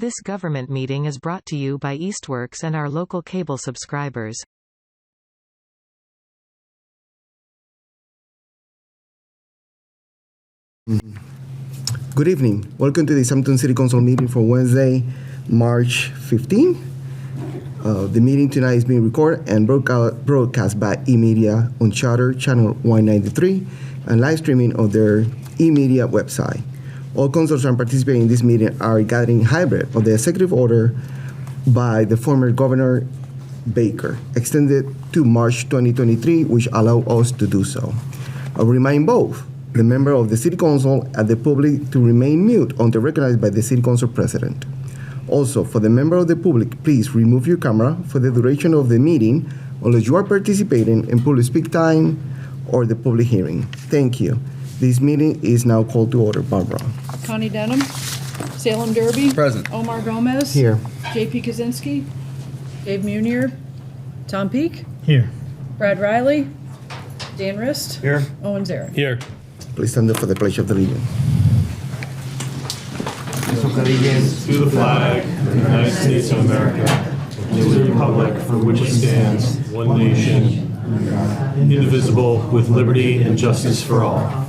This government meeting is brought to you by Eastworks and our local cable subscribers. Good evening. Welcome to the Easthampton City Council meeting for Wednesday, March 15. The meeting tonight is being recorded and broadcast by eMedia on Charter Channel 193 and live streaming on their eMedia website. All councilors participating in this meeting are gathering hybrid of the executive order by the former Governor Baker, extended to March 2023, which allow us to do so. I will remind both the member of the City Council and the public to remain mute until recognized by the City Council President. Also, for the member of the public, please remove your camera for the duration of the meeting unless you are participating in public speak time or the public hearing. Thank you. This meeting is now called to order. Barbara. Connie Denham. Salem Derby. Present. Omar Gomez. Here. JP Kaczynski. Dave Munier. Tom Peak. Here. Brad Riley. Dan Rist. Here. Owen Zarin. Here. Please stand up for the Pledge of Allegiance. Allegiance to the flag of the United States of America, and to the republic for which it stands, one nation, indivisible, with liberty and justice for all.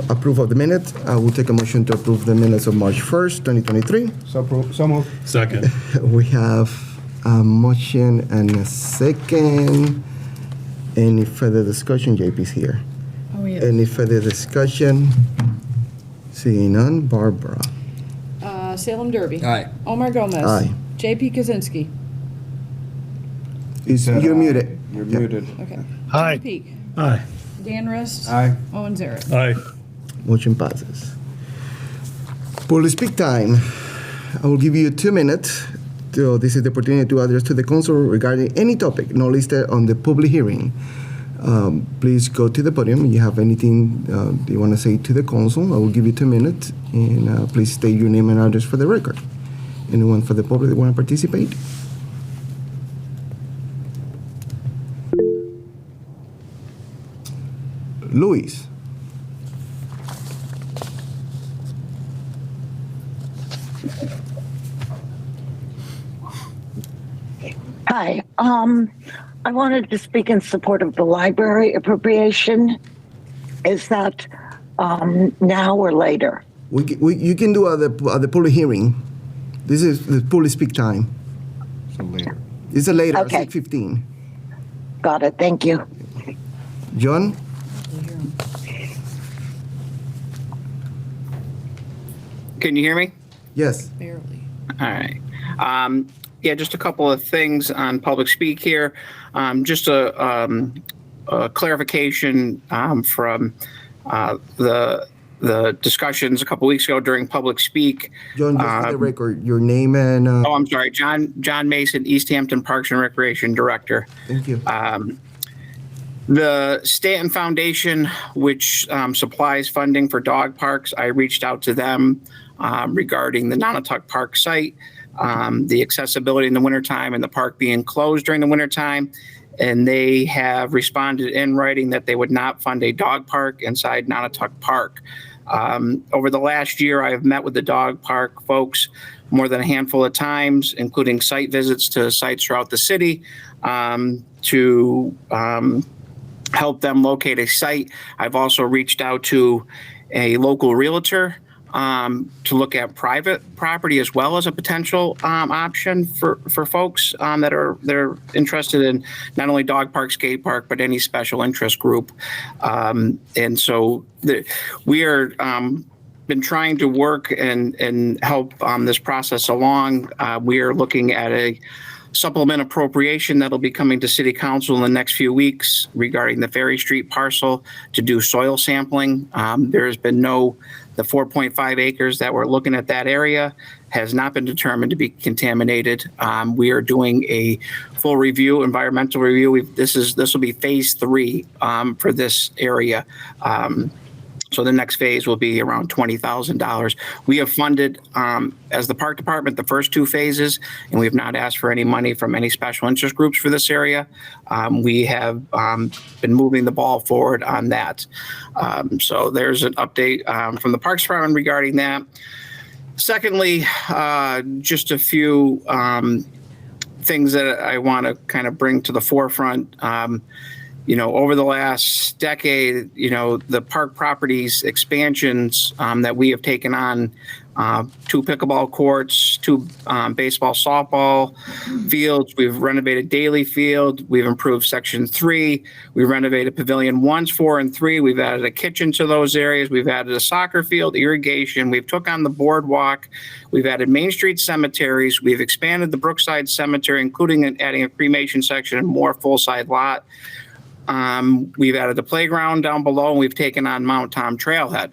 Approve of the minutes. I will take a motion to approve the minutes of March 1st, 2023. So moved. Second. We have a motion and a second. Any further discussion? JP's here. Oh, yes. Any further discussion? Seeing none. Barbara. Salem Derby. Aye. Omar Gomez. Aye. JP Kaczynski. You're muted. You're Yeah. muted. Okay. Aye. Tom Peak. Aye. Dan Rist. Aye. Owen Zarin. Aye. Motion passes. Public speak time. I will give you 2 minutes. This is the opportunity to address to the council regarding any topic not listed on the public hearing. Please go to the podium. You have anything you want to say to the council? I will give you 2 minutes, and please state your name and address for the record. Anyone for the public that want to participate? Luis. Hi. I wanted to speak in support of the library appropriation. Is that now or later? You can do the public hearing. This is the public speak time. So later. It's a later, Okay. 6:15. Got it. Thank you. John? Can you hear me? Yes. Barely. All right. Yeah, just a couple of things on public speak here. Just a clarification from the discussions a couple weeks ago during public speak. John, just for the record, your name and... Oh, I'm sorry, John Mason, Easthampton Parks and Recreation Director. Thank you. The Stanton Foundation, which supplies funding for dog parks, I reached out to them regarding the Nonotuck Park site, the accessibility in the wintertime and the park being closed during the wintertime. And they have responded in writing that they would not fund a dog park inside Nonotuck Park. Over the last year, I have met with the dog park folks more than a handful of times, including site visits to sites throughout the city to help them locate a site. I've also reached out to a local realtor to look at private property as well as a potential option for folks that are interested in not only dog park, skate park, but any special interest group. And so we are been trying to work and help this process along. We are looking at a supplement appropriation that'll be coming to City Council in the next few weeks regarding the Ferry Street parcel to do soil sampling. There has been the 4.5 acres that we're looking at that area has not been determined to be contaminated. We are doing a full review, environmental review. This will be phase 3 for this area. So the next phase will be around $20,000. We have funded, as the park department, the first 2 phases, and we have not asked for any money from any special interest groups for this area. We have been moving the ball forward on that. So there's an update from the Parks Department regarding that. Secondly, just a few things that I want to kind of bring to the forefront. Over the last decade, the park properties expansions that we have taken on, 2 pickleball courts, 2 baseball, softball fields. We've renovated Daly Field. We've improved Section 3. We renovated Pavilion 1s, 4, and 3. We've added a kitchen to those areas. We've added a soccer field, irrigation. We've took on the boardwalk. We've added Main Street cemeteries. We've expanded the Brookside Cemetery, including adding a cremation section and more full-side lot. We've added the playground down below, and we've taken on Mount Tom Trailhead.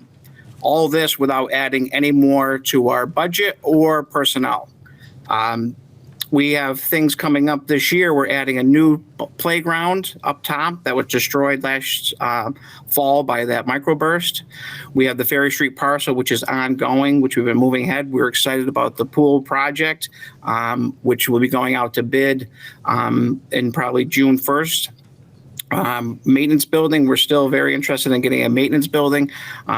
All this without adding any more to our budget or personnel. We have things coming up this year. We're adding a new playground up top that was destroyed last fall by that microburst. We have the Ferry Street parcel, which is ongoing, which we've been moving ahead. We're excited about the pool project, which will be going out to bid in probably June 1st. Maintenance building, we're still very interested in getting a maintenance building,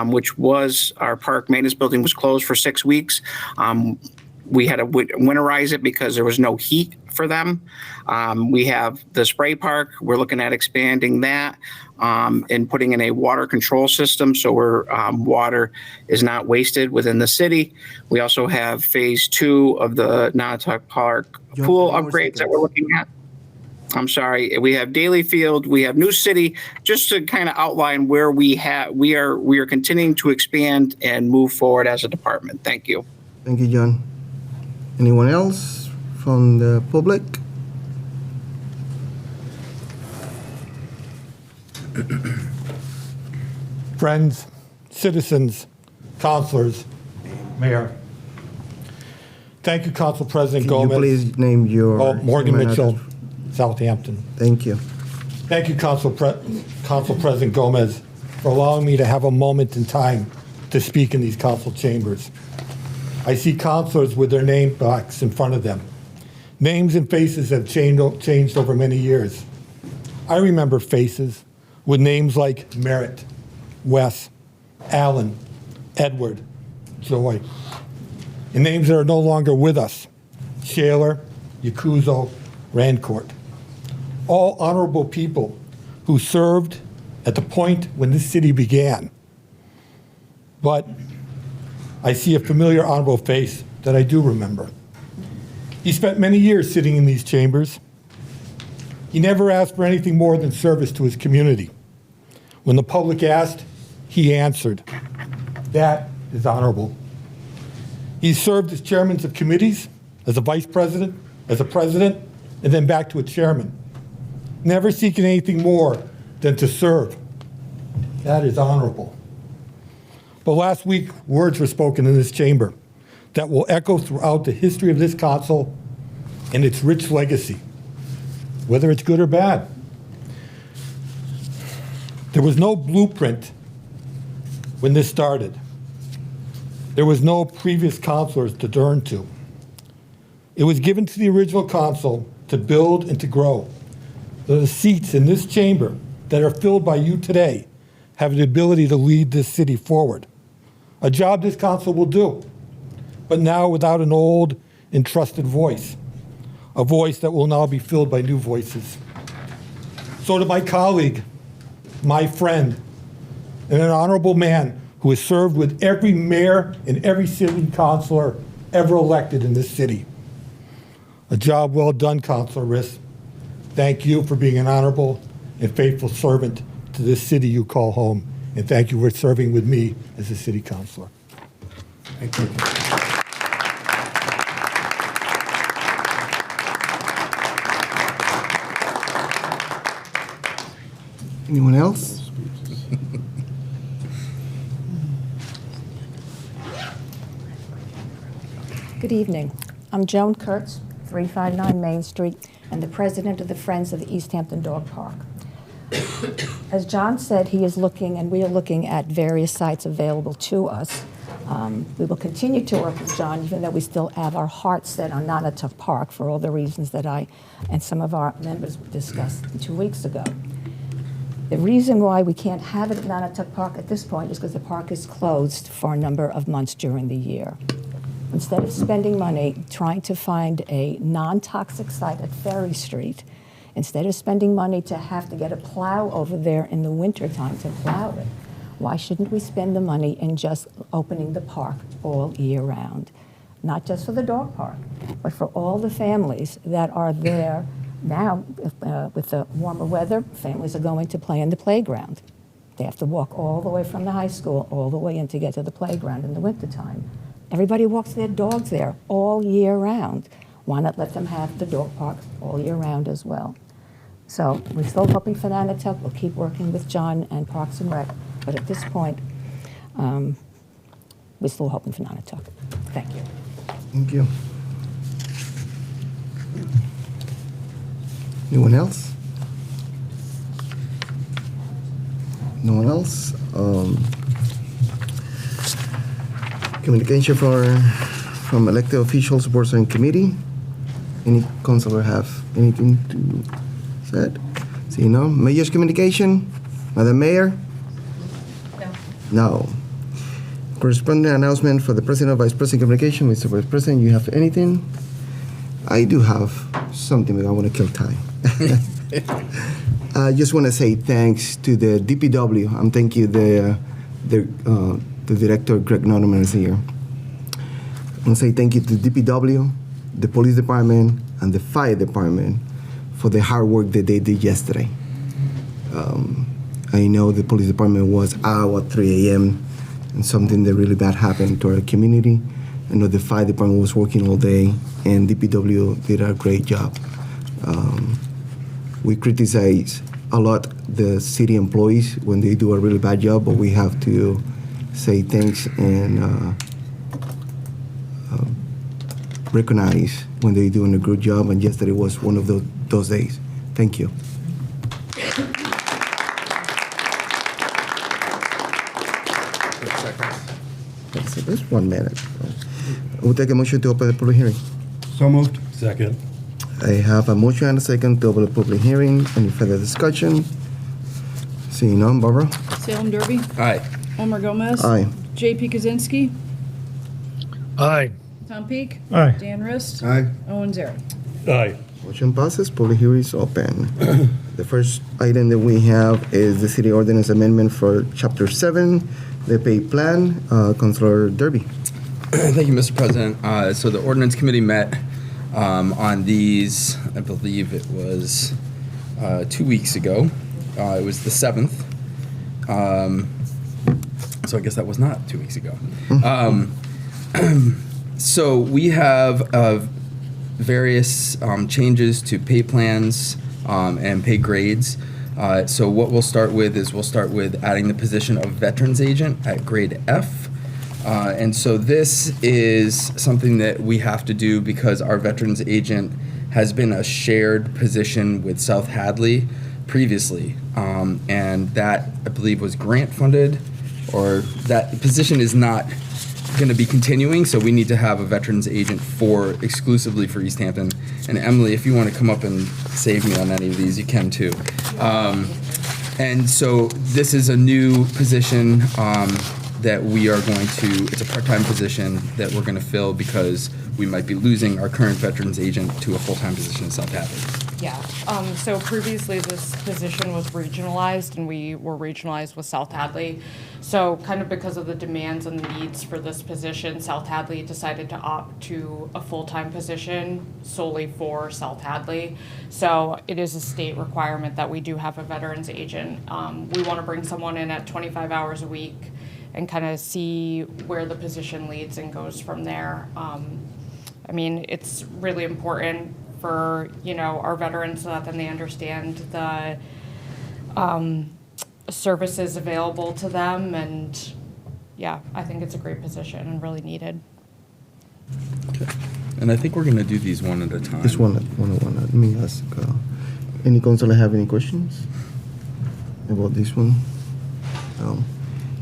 which was our park maintenance building was closed for 6 weeks. We had to winterize it because there was no heat for them. We have the spray park. We're looking at expanding that and putting in a water control system so water is not wasted within the city. We also have phase 2 of the Nonotuck Park pool upgrades that we're looking at. I'm sorry. We have Daly Field. We have New City. Just to kind of outline where we are continuing to expand and move forward as a department. Thank you. Thank you, John. Anyone else from the public? Friends, citizens, councilors, Mayor. Thank you, Council President Can you Gomez. please name your... Morgan name and Mitchell, address? Southampton. Thank you. Thank you, Council President Gomez, for allowing me to have a moment in time to speak in these council chambers. I see councilors with their name plaques in front of them. Names and faces have changed over many years. I remember faces with names like Merritt, Wes, Allen, Edward, Joy, and names that are no longer with us: Shaler, Yakuzo, Rancourt. All honorable people who served at the point when this city began. But I see a familiar honorable face that I do remember. He spent many years sitting in these chambers. He never asked for anything more than service to his community. When the public asked, he answered. That is honorable. He served as chairman of committees, as a vice president, as a president, and then back to a chairman. Never seeking anything more than to serve. That is honorable. But last week, words were spoken in this chamber that will echo throughout the history of this council and its rich legacy, whether it's good or bad. There was no blueprint when this started. There was no previous councilors to turn to. It was given to the original council to build and to grow. The seats in this chamber that are filled by you today have the ability to lead this city forward. A job this council will do, but now without an old and trusted voice, a voice that will now be filled by new voices. So to my colleague, my friend, and an honorable man who has served with every mayor and every city councilor ever elected in this city. A job well done, Councilor Riss. Thank you for being an honorable and faithful servant to this city you call home. And thank you for serving with me as a city councilor. Thank you. Anyone else? Good evening. I'm Joan Kurtz, 359 Main Street, and the president of the Friends of the Easthampton Dog Park. As John said, he is looking, and we are looking at various sites available to us. We will continue to work with John, even though we still have our hearts set on Nonotuck Park for all the reasons that I and some of our members discussed 2 weeks ago. The reason why we can't have it at Nonotuck Park at this point is because the park is closed for a number of months during the year. Instead of spending money trying to find a non-toxic site at Ferry Street, instead of spending money to have to get a plow over there in the wintertime to plow it, why shouldn't we spend the money in just opening the park all year round? Not just for the dog park, but for all the families that are there now. With the warmer weather, families are going to play in the playground. They have to walk all the way from the high school all the way in to get to the playground in the wintertime. Everybody walks their dogs there all year round. Why not let them have the dog park all year round as well? So we're still hoping for Nonotuck. We'll keep working with John and Parks and Rec. But at this point, we're still hoping for Nonotuck. Thank you. Thank you. Anyone else? No one else? Communication from elected officials, boards, and committee. Any councilor have anything to say? See, no? Mayor's communication? Madam Mayor? No. Corresponding announcement for the President, Vice President communication. Mr. Vice President, you have anything? I do have something, but I want to kill time. I just want to say thanks to the DPW. I'm thank you the director, Greg Noneman, is here. I want to say thank you to the DPW, the police department, and the fire department for the hard work that they did yesterday. I know the police department was out at 3 a.m. and something that really bad happened to our community. I know the fire department was working all day, and DPW did a great job. We criticize a lot the city employees when they do a really bad job, but we have to say thanks and recognize when they're doing a good job, and yesterday was one of those days. Thank you. Just 1 minute. We'll take a motion to open the public hearing. So moved. Second. I have a motion and a second to open the public hearing. Any further discussion? Seeing none, Barbara? Salem Derby. Aye. Omar Gomez. Aye. J.P. Kaczynski. Aye. Tom Peak. Aye. Dan Rist. Aye. Owen Zara. Aye. Motion passes. Public hearing is open. The first item that we have is the city ordinance amendment for Chapter 7, the pay plan. Councilor Derby. Thank you, Mr. President. So the ordinance committee met on these, I believe it was 2 weeks ago. It was the 7th. So I guess that was not 2 weeks ago. So we have various changes to pay plans and pay grades. So what we'll start with is adding the position of veterans agent at grade F. And so this is something that we have to do because our veterans agent has been a shared position with South Hadley previously. And that, I believe, was grant funded, or that position is not going to be continuing, so we need to have a veterans agent exclusively for Easthampton. And Emily, if you want to come up and save me on any of these, you can too. And so this is a new position that we are going to, it's a part-time position that we're going to fill because we might be losing our current veterans agent to a full-time position in South Hadley. Yeah, so previously this position was regionalized, and we were regionalized with South Hadley. So kind of because of the demands and the needs for this position, South Hadley decided to opt to a full-time position solely for South Hadley. So it is a state requirement that we do have a veterans agent. We want to bring someone in at 25 hours a week and kind of see where the position leads and goes from there. I mean, it's really important for, our veterans so that then they understand the services available to them. And yeah, I think it's a great position and really needed. Okay. And I think we're going to do these one at a time. Just one at one. Let me ask, any councilor have any questions? about this one?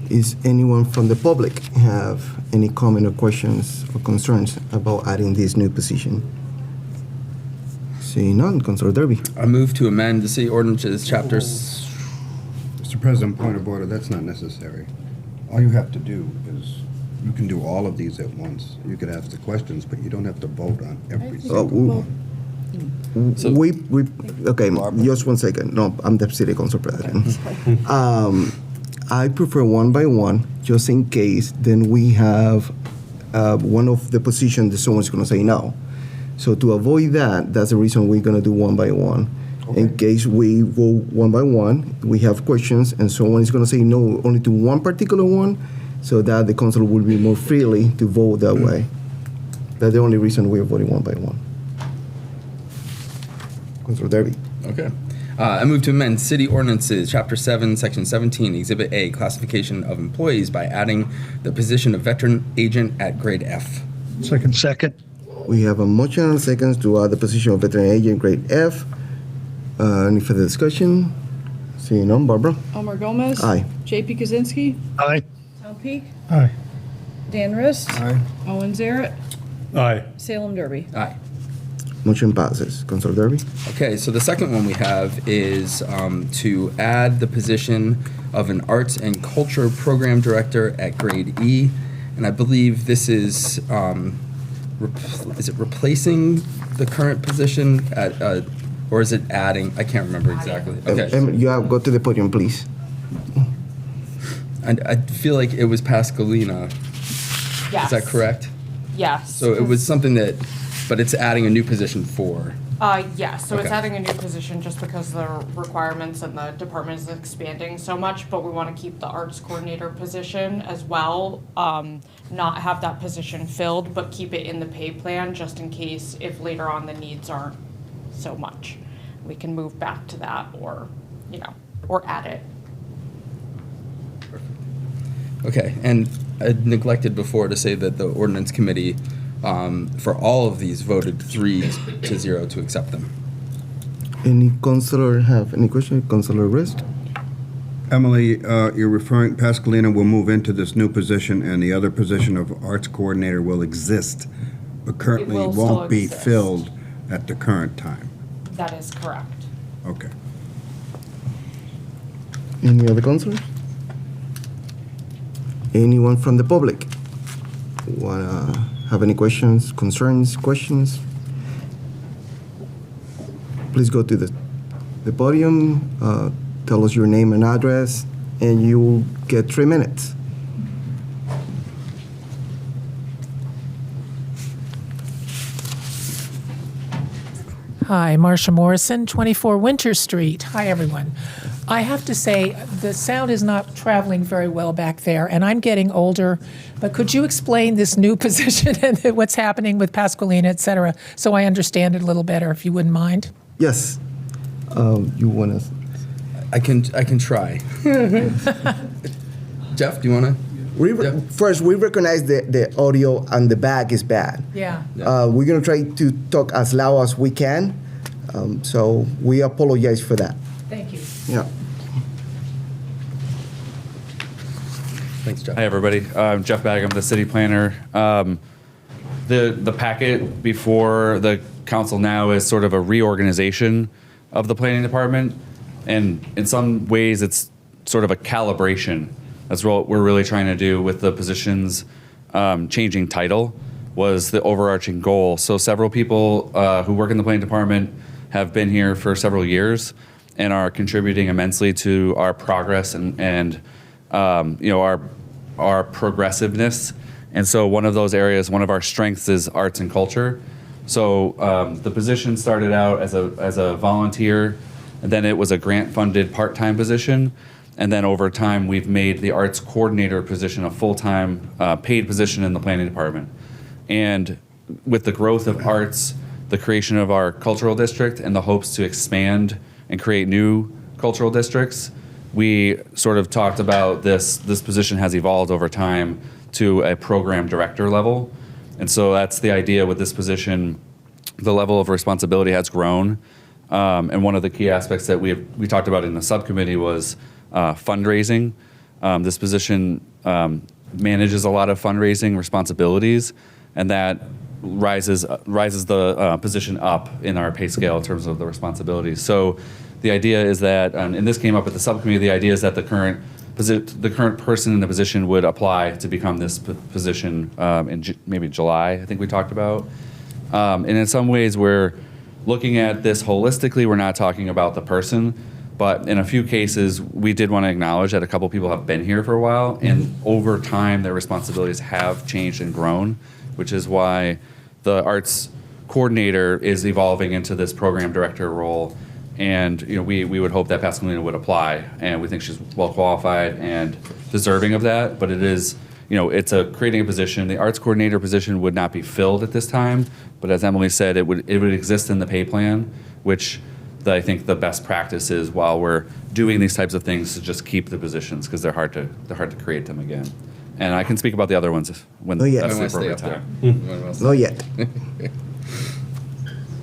Is anyone from the public have any comment or questions or concerns about adding this new position? Seeing none, Councilor Derby. I move to amend the city ordinances chapters. Mr. President, point of order, that's not necessary. All you have to do is, you can do all of these at once. You could ask the questions, but you don't have to vote on every single one. So- Okay, just 1 second. No, I'm the city council president. I prefer one by one, just in case, then we have one of the positions that someone's gonna say no. So to avoid that, that's the reason we're gonna do one by one. In case we vote one by one, we have questions, and someone is gonna say no only to one particular one, so that the council will be more freely to vote that way. That's the only reason we're voting one by one. Councilor Derby. Okay. I move to amend city ordinances, chapter 7, section 17, exhibit A, classification of employees by adding the position of veteran agent at grade F. Second. We have a motion and a second to add the position of veteran agent grade F. Any further discussion? Seeing none, Barbara? Omar Gomez. Aye. JP Kaczynski. Aye. Tom Peak. Aye. Dan Rist. Aye. Owen Zaret. Aye. Salem Derby. Aye. Motion passes. Councilor Derby? Okay, so the second one we have is to add the position of an arts and culture program director at grade E. And I believe this is it replacing the current position at, or is it adding? I can't remember exactly. Okay. You have go to the podium, please. And I feel like it was Pascalina. Yes. Is that correct? Yes. So it was something that, but it's adding a new position for. Yes, so it's Okay. adding a new position just because the requirements and the department is expanding so much, but we want to keep the arts coordinator position as well. Not have that position filled, but keep it in the pay plan just in case if later on the needs aren't so much. We can move back to that or add it. Okay, and I neglected before to say that the ordinance committee, for all of these, voted 3-0 to accept them. Any councilor have any question? Councilor Rist? Emily, you're referring, Pascalina will move into this new position, and the other position of arts coordinator will exist, but currently will still won't be exist. filled at the current time. That is correct. Okay. Any other councilors? Anyone from the public? Wanna have any questions, concerns, questions? Please go to the podium, tell us your name and address, and you'll get 3 minutes. Hi, Marsha Morrison, 24 Winter Street. Hi, everyone. I have to say, the sound is not traveling very well back there, and I'm getting older, but could you explain this new position and what's happening with Pasqualina, et cetera, so I understand it a little better, if you wouldn't mind? Yes. You want to? I can try. Jeff, do you want to? First, we recognize the audio and the back is bad. Yeah. We're going to try to talk as loud as we can, so we apologize for that. Thank you. Yeah. Thanks, Jeff. Hi, everybody. I'm Jeff Bagg. I'm the city planner. The packet before the council now is sort of a reorganization of the planning department, and in some ways it's sort of a calibration. That's what we're really trying to do with the positions. Changing title was the overarching goal. So several people who work in the planning department have been here for several years and are contributing immensely to our progress and our progressiveness. And so one of those areas, one of our strengths is arts and culture. So the position started out as a volunteer, and then it was a grant-funded part-time position. And then over time, we've made the arts coordinator position a full-time paid position in the planning department. And with the growth of arts, the creation of our cultural district, and the hopes to expand and create new cultural districts, we sort of talked about this position has evolved over time to a program director level. And so that's the idea with this position. The level of responsibility has grown. And one of the key aspects that we talked about in the subcommittee was fundraising. This position manages a lot of fundraising responsibilities, and that rises the position up in our pay scale in terms of the responsibilities. So the idea is that, and this came up at the subcommittee, the idea is that the current person in the position would apply to become this position in maybe July, I think we talked about. And in some ways, we're looking at this holistically. We're not talking about the person, but in a few cases, we did want to acknowledge that a couple people have been here for a while, and over time, their responsibilities have changed and grown, which is why the arts coordinator is evolving into this program director role. And we would hope that Pascalina would apply, and we think she's well qualified and deserving of that. But it is, it's creating a position. The arts coordinator position would not be filled at this time, but as Emily said, it would exist in the pay plan, which I think the best practice is while we're doing these types of things to just keep the positions, because they're hard to create them again. And I can speak about the other ones when that's the appropriate time. Not yet.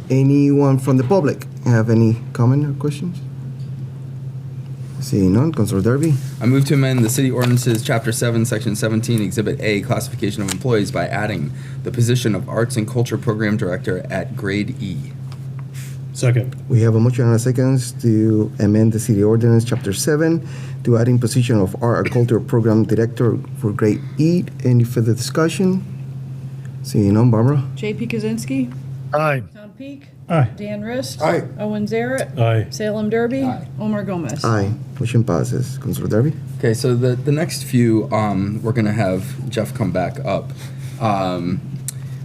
Anyone from the public have any comment or questions? Seeing none, Councilor Derby. I move to amend the City Ordinances, Chapter 7, Section 17, Exhibit A, Classification of Employees by adding the position of Arts and Culture Program Director at Grade E. Second. We have a motion and a second to amend the City Ordinance, Chapter 7, to adding position of Art and Culture Program Director for Grade E. Any further discussion? Seeing none, Barbara? J.P. Kaczynski. Aye. Tom Peak. Aye. Dan Rist. Aye. Owen Zaret. Aye. Salem Derby. Aye. Omar Gomez. Aye. Motion passes. Councilor Derby? Okay, so the next few, we're going to have Jeff come back up.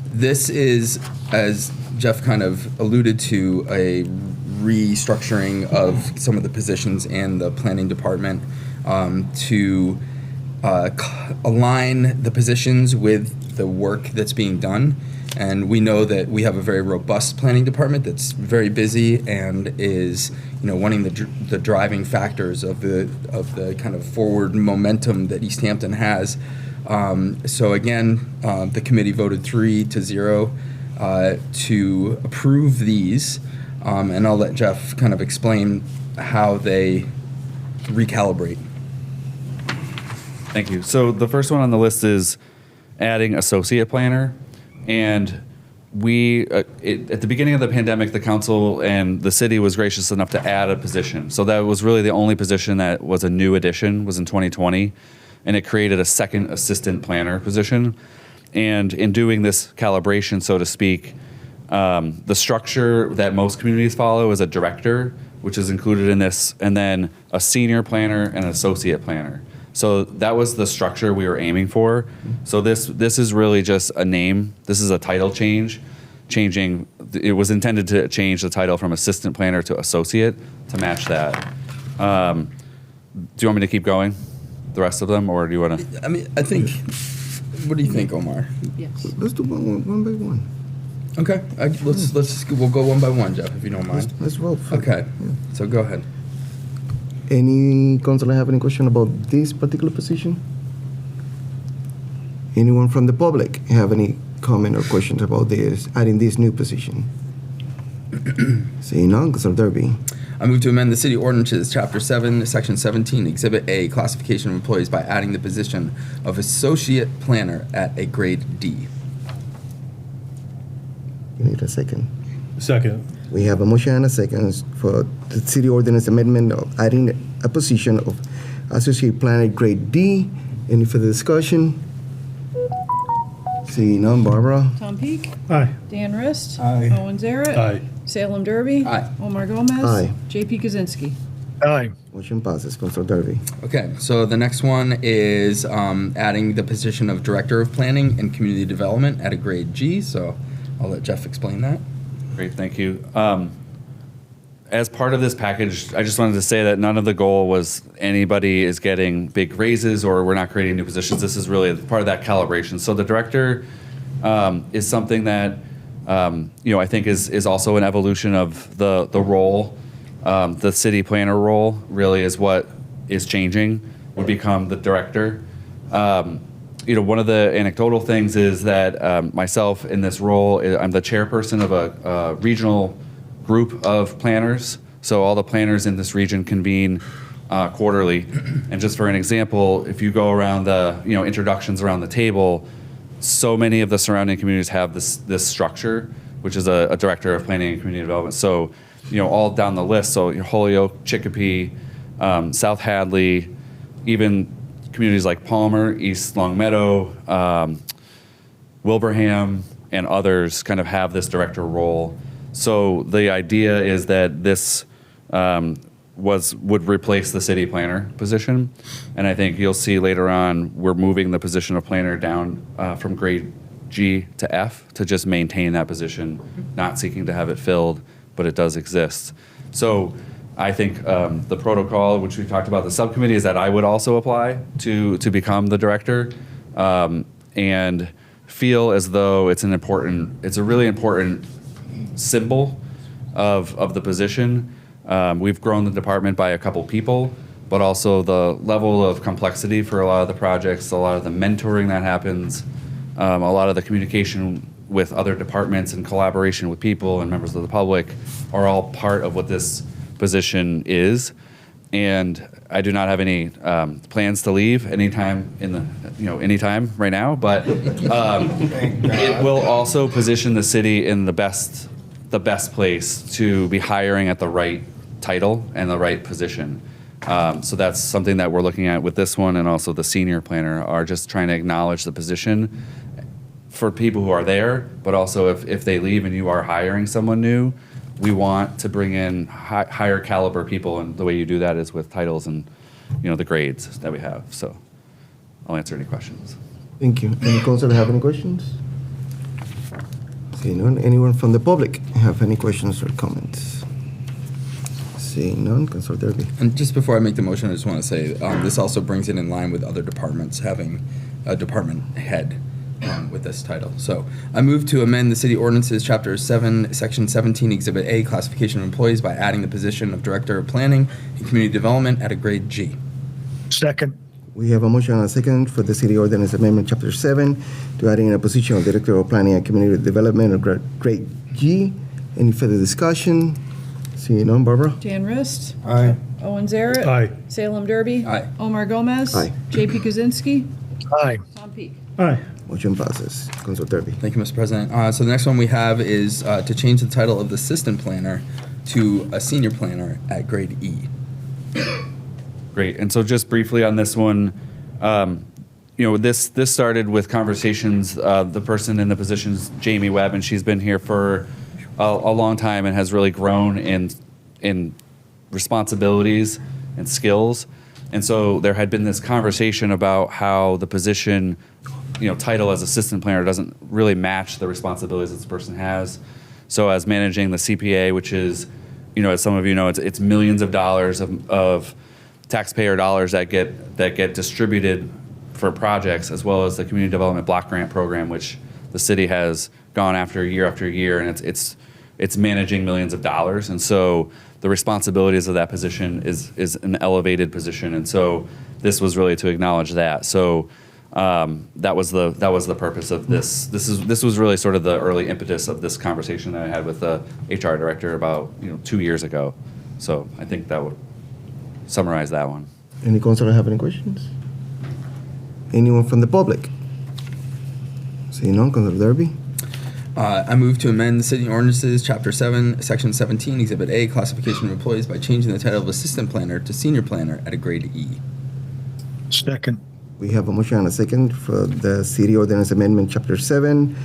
This is, as Jeff kind of alluded to, a restructuring of some of the positions in the planning department to align the positions with the work that's being done. And we know that we have a very robust planning department that's very busy and is, one of the driving factors of the kind of forward momentum that Easthampton has. So again, the committee voted 3-0 to approve these, and I'll let Jeff kind of explain how they recalibrate. Thank you. So the first one on the list is adding associate planner. And we, at the beginning of the pandemic, the council and the city was gracious enough to add a position. So that was really the only position that was a new addition, was in 2020. And it created a second assistant planner position. And in doing this calibration, so to speak, the structure that most communities follow is a director, which is included in this, and then a senior planner and an associate planner. So that was the structure we were aiming for. So this is really just a name. This is a title change. It was intended to change the title from assistant planner to associate to match that. Do you want me to keep going, the rest of them, or do you want to? I mean, I think. What do you think, Omar? Yes. Let's do one by one. Okay, we'll go one by one, Jeff, if you don't mind. Let's vote. Okay, Yeah. so go ahead. Any councilor have any question about this particular position? Anyone from the public have any comment or questions about this, adding this new position? Seeing none, Councilor Derby. I move to amend the City Ordinances, Chapter 7, Section 17, Exhibit A, Classification of Employees by adding the position of Associate Planner at a Grade D. You need a second. Second. We have a motion and a second for the City Ordinance amendment of adding a position of Associate Planner Grade D. Any further discussion? Seeing none, Barbara? Tom Peak. Aye. Dan Rist. Aye. Owen Zaret. Aye. Salem Derby. Aye. Omar Gomez. Aye. J.P. Kaczynski. Aye. Motion passes. Councilor Derby. Okay, so the next one is adding the position of Director of Planning and Community Development at a Grade G, so I'll let Jeff explain that. Great, thank you. As part of this package, I just wanted to say that none of the goal was anybody is getting big raises or we're not creating new positions. This is really part of that calibration. So the director is something that I think is also an evolution of the role. The city planner role really is what is changing. Would become the director. One of the anecdotal things is that myself in this role, I'm the chairperson of a regional group of planners. So all the planners in this region convene quarterly. And just for an example, if you go around the introductions around the table, so many of the surrounding communities have this structure, which is a director of planning and community development. So all down the list. So Holyoke, Chicopee, South Hadley, even communities like Palmer, East Longmeadow, Wilbraham, and others kind of have this director role. So the idea is that this would replace the city planner position, and I think you'll see later on we're moving the position of planner down from grade G to F to just maintain that position, not seeking to have it filled, but it does exist. So I think the protocol, which we talked about, the subcommittee, is that I would also apply to become the director, and feel as though it's a really important symbol of the position. We've grown the department by a couple people, but also the level of complexity for a lot of the projects, a lot of the mentoring that happens, a lot of the communication with other departments and collaboration with people and members of the public are all part of what this position is. And I do not have any plans to leave anytime anytime right now, but it will also position the city in the best place to be hiring at the right title and the right position. So that's something that we're looking at with this one, and also the senior planner are just trying to acknowledge the position for people who are there, but also if they leave and you are hiring someone new, we want to bring in higher caliber people, and the way you do that is with titles and the grades that we have. So I'll answer any questions. Thank you. Any councilor have any questions? Seeing none. Anyone from the public have any questions or comments? Seeing none. Councilor Derby. And just before I make the motion, I just want to say this also brings it in line with other departments having a department head with this title. So I move to amend the city ordinances, chapter 7, section 17, exhibit A, classification of employees, by adding the position of director of planning and community development at a grade G. Second. We have a motion and a second for the city ordinance amendment, chapter 7, to adding a position of director of planning and community development of grade G. Any further discussion? Seeing none. Barbara? Dan Rist. Aye. Owen Zaret. Aye. Salem Derby. Aye. Omar Gomez. Aye. JP Kuzinski. Aye. Tom Peak. Aye. Motion passes. Councilor Derby. Thank you, Mr. President. So the next one we have is to change the title of the assistant planner to a senior planner at grade E. Great. And so just briefly on this one, this started with conversations. The person in the position is Jamie Webb, and she's been here for a long time and has really grown in responsibilities and skills. And so there had been this conversation about how the position, title as assistant planner doesn't really match the responsibilities this person has. So as managing the CPA, which is, as some of you know, it's millions of dollars of taxpayer dollars that get distributed for projects, as well as the community development block grant program, which the city has gone after year, and it's managing millions of dollars. And so the responsibilities of that position is an elevated position. And so this was really to acknowledge that. So that was the purpose of this. This was really sort of the early impetus of this conversation that I had with the HR director about 2 years ago. So I think that would summarize that one. Any councilor have any questions? Anyone from the public? Seeing none. Councilor Derby. I move to amend the city ordinances, chapter 7, section 17, exhibit A, classification of employees, by changing the title of assistant planner to senior planner at a grade E. Second. We have a motion and a second for the city ordinance amendment, chapter 7,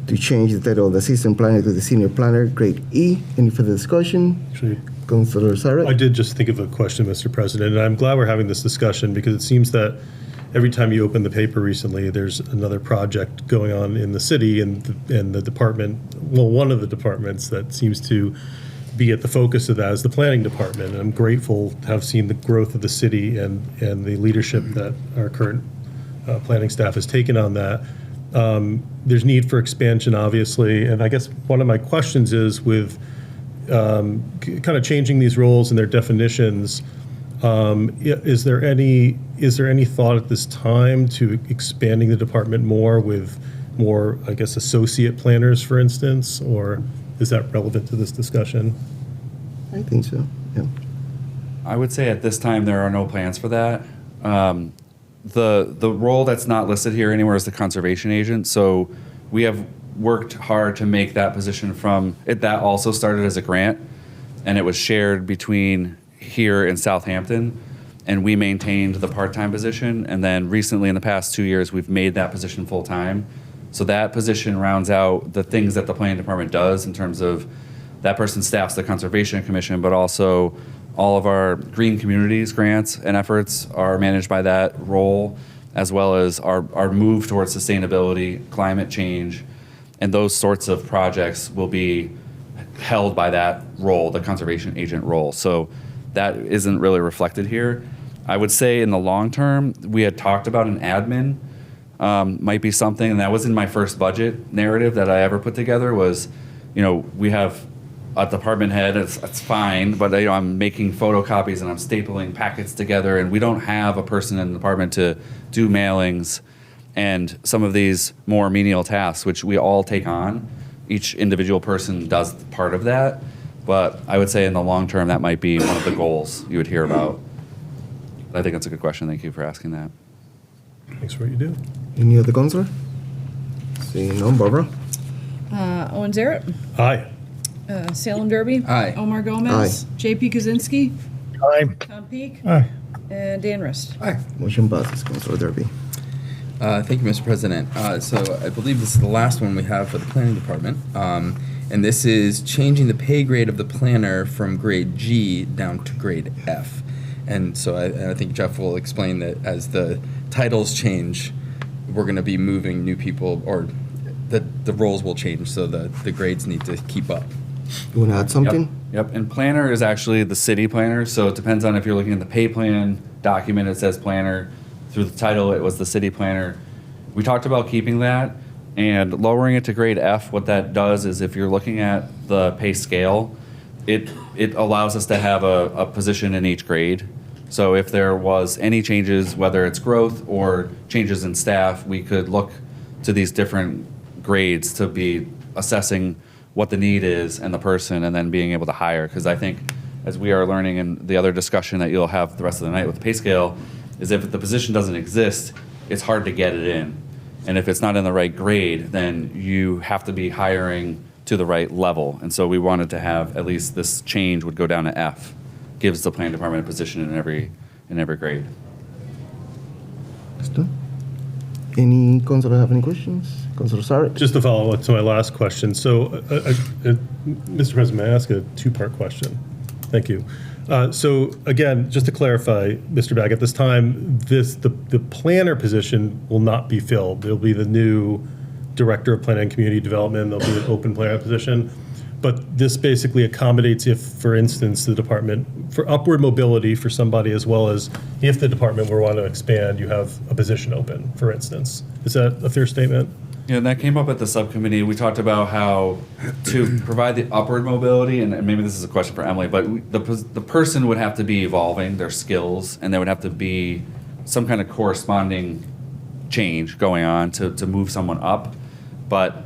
to change the title of the assistant planner to the senior planner, grade E. Any further discussion? Actually, Councilor Zaret. I did just think of a question, Mr. President, and I'm glad we're having this discussion because it seems that every time you open the paper recently, there's another project going on in the city and the department, one of the departments that seems to be at the focus of that is the planning department. And I'm grateful to have seen the growth of the city and the leadership that our current planning staff has taken on that. There's need for expansion, obviously, and I guess one of my questions is with kind of changing these roles and their definitions, is there any thought at this time to expanding the department more with more, I guess, associate planners, for instance, or is that relevant to this discussion? I think so, yeah. I would say at this time, there are no plans for that. The role that's not listed here anywhere is the conservation agent. So we have worked hard to make that position from it. That also started as a grant, and it was shared between here and Southampton. And we maintained the part-time position. And then recently, in the past 2 years, we've made that position full-time. So that position rounds out the things that the planning department does in terms of that person staffs the Conservation Commission, but also all of our green communities grants and efforts are managed by that role, as well as our move towards sustainability, climate change, and those sorts of projects will be held by that role, the conservation agent role. So that isn't really reflected here. I would say in the long term, we had talked about an admin might be something, and that was in my first budget narrative that I ever put together was, we have a department head, it's fine, but I'm making photocopies and I'm stapling packets together, and we don't have a person in the department to do mailings and some of these more menial tasks, which we all take on. Each individual person does part of that, but I would say in the long term, that might be one of the goals you would hear about. I think that's a good question. Thank you for asking that. Thanks for what you do. Any other counselor? Seeing none, Barbara? Owen Zaret? Aye. Salem Derby? Aye. Omar Gomez? JP Kaczynski? Aye. Tom Peak? Aye. And Dan Rist? Aye. Motion passes, Counselor Derby. Thank you, Mr. President. So I believe this is the last one we have for the planning department. And this is changing the pay grade of the planner from grade G down to grade F. And so I think Jeff will explain that as the titles change, we're going to be moving new people, or the roles will change, so the grades need to keep up. You want to add something? Yep. And planner is actually the city planner, so it depends on if you're looking at the pay plan document, it says planner. Through the title, it was the city planner. We talked about keeping that and lowering it to grade F. What that does is if you're looking at the pay scale, it allows us to have a position in each grade. So if there was any changes, whether it's growth or changes in staff, we could look to these different grades to be assessing what the need is and the person, and then being able to hire. Because I think, as we are learning in the other discussion that you'll have the rest of the night with the pay scale, is if the position doesn't exist, it's hard to get it in. And if it's not in the right grade, then you have to be hiring to the right level. And so we wanted to have at least this change would go down to F. Gives the planning department a position in every grade. Any counselor have any questions? Counselor Sarek? Just to follow up to my last question. So, Mr. President, may I ask a two-part question? Thank you. So again, just to clarify, Mr. Bagg, at this time, the planner position will not be filled. There'll be the new Director of Planning and Community Development. There'll be an open planner position. But this basically accommodates if, for instance, the department, for upward mobility for somebody, as well as if the department were want to expand, you have a position open, for instance. Is that a fair statement? Yeah, and that came up at the subcommittee. We talked about how to provide the upward mobility, and maybe this is a question for Emily, but the person would have to be evolving their skills, and there would have to be some kind of corresponding change going on to move someone up. But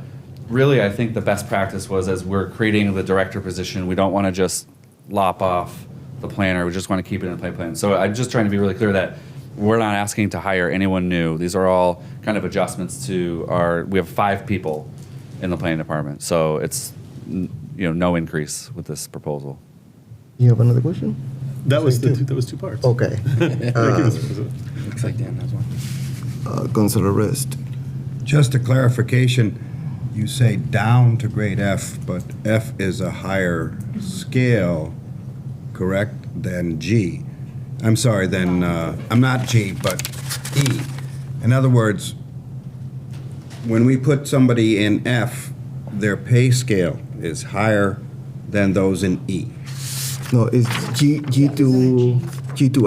really, I think the best practice was, as we're creating the director position, we don't want to just lop off the planner. We just want to keep it in the pay plan. So I'm just trying to be really clear that we're not asking to hire anyone new. These are all kind of adjustments to we have 5 people in the planning department. So it's, no increase with this proposal. You have another question? That was two parts. Okay. Thank you, Mr. President. Looks like Dan has one. Counselor Rist. Just a clarification, you say down to grade F, but F is a higher scale, correct, than G? I'm sorry, I'm not G, but E. In other words, when we put somebody in F, their pay scale is higher than those in E. No, it's G to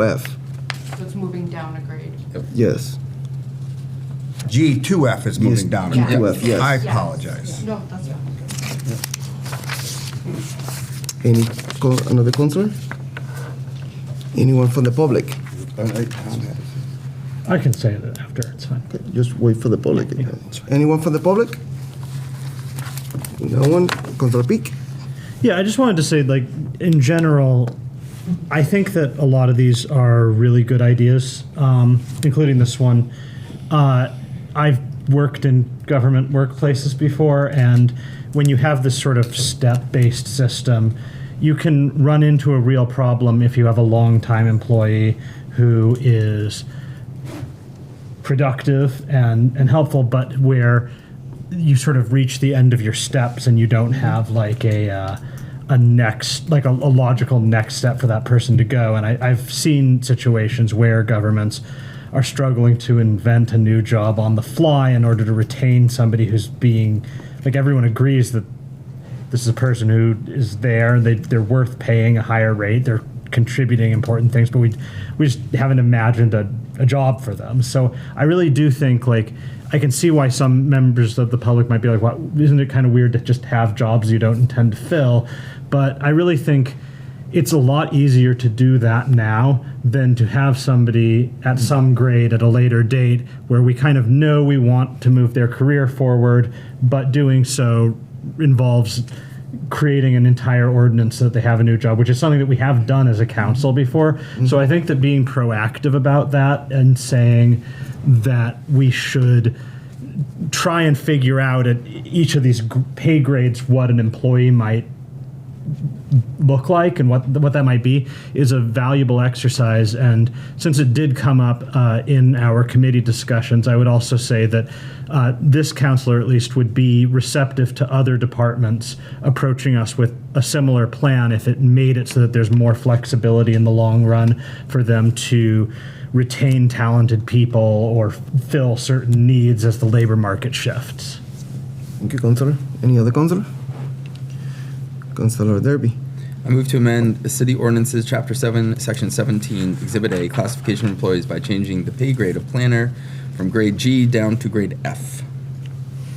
F. So it's moving down a grade. Yes. G to F is moving Yes, down. G to F, yes. I apologize. No, that's fine. Another counselor? Anyone from the public? I can say that after, it's fine. Okay, just wait for the public. Yeah. Anyone from the public? No one? Counselor Peak? Yeah, I just wanted to say, in general, I think that a lot of these are really good ideas, including this one. I've worked in government workplaces before, and when you have this sort of step-based system, you can run into a real problem if you have a long-time employee who is productive and helpful, but where you sort of reach the end of your steps and you don't have like a logical next step for that person to go. And I've seen situations where governments are struggling to invent a new job on the fly in order to retain somebody who's being, like, everyone agrees that this is a person who is there, they're worth paying a higher rate, they're contributing important things, but we just haven't imagined a job for them. So I really do think, like, I can see why some members of the public might be like, "What, isn't it kind of weird to just have jobs you don't intend to fill?" But I really think it's a lot easier to do that now than to have somebody at some grade at a later date where we kind of know we want to move their career forward, but doing so involves creating an entire ordinance so that they have a new job, which is something that we have done as a council before. So I think that being proactive about that and saying that we should try and figure out at each of these pay grades what an employee might look like and what that might be is a valuable exercise. And since it did come up in our committee discussions, I would also say that this councilor at least would be receptive to other departments approaching us with a similar plan if it made it so that there's more flexibility in the long run for them to retain talented people or fill certain needs as the labor market shifts. Thank you, Councilor. Any other councilor? Councilor Derby. I move to amend the City Ordinances, Chapter 7, Section 17, Exhibit A, classification of employees by changing the pay grade of planner from grade G down to grade F.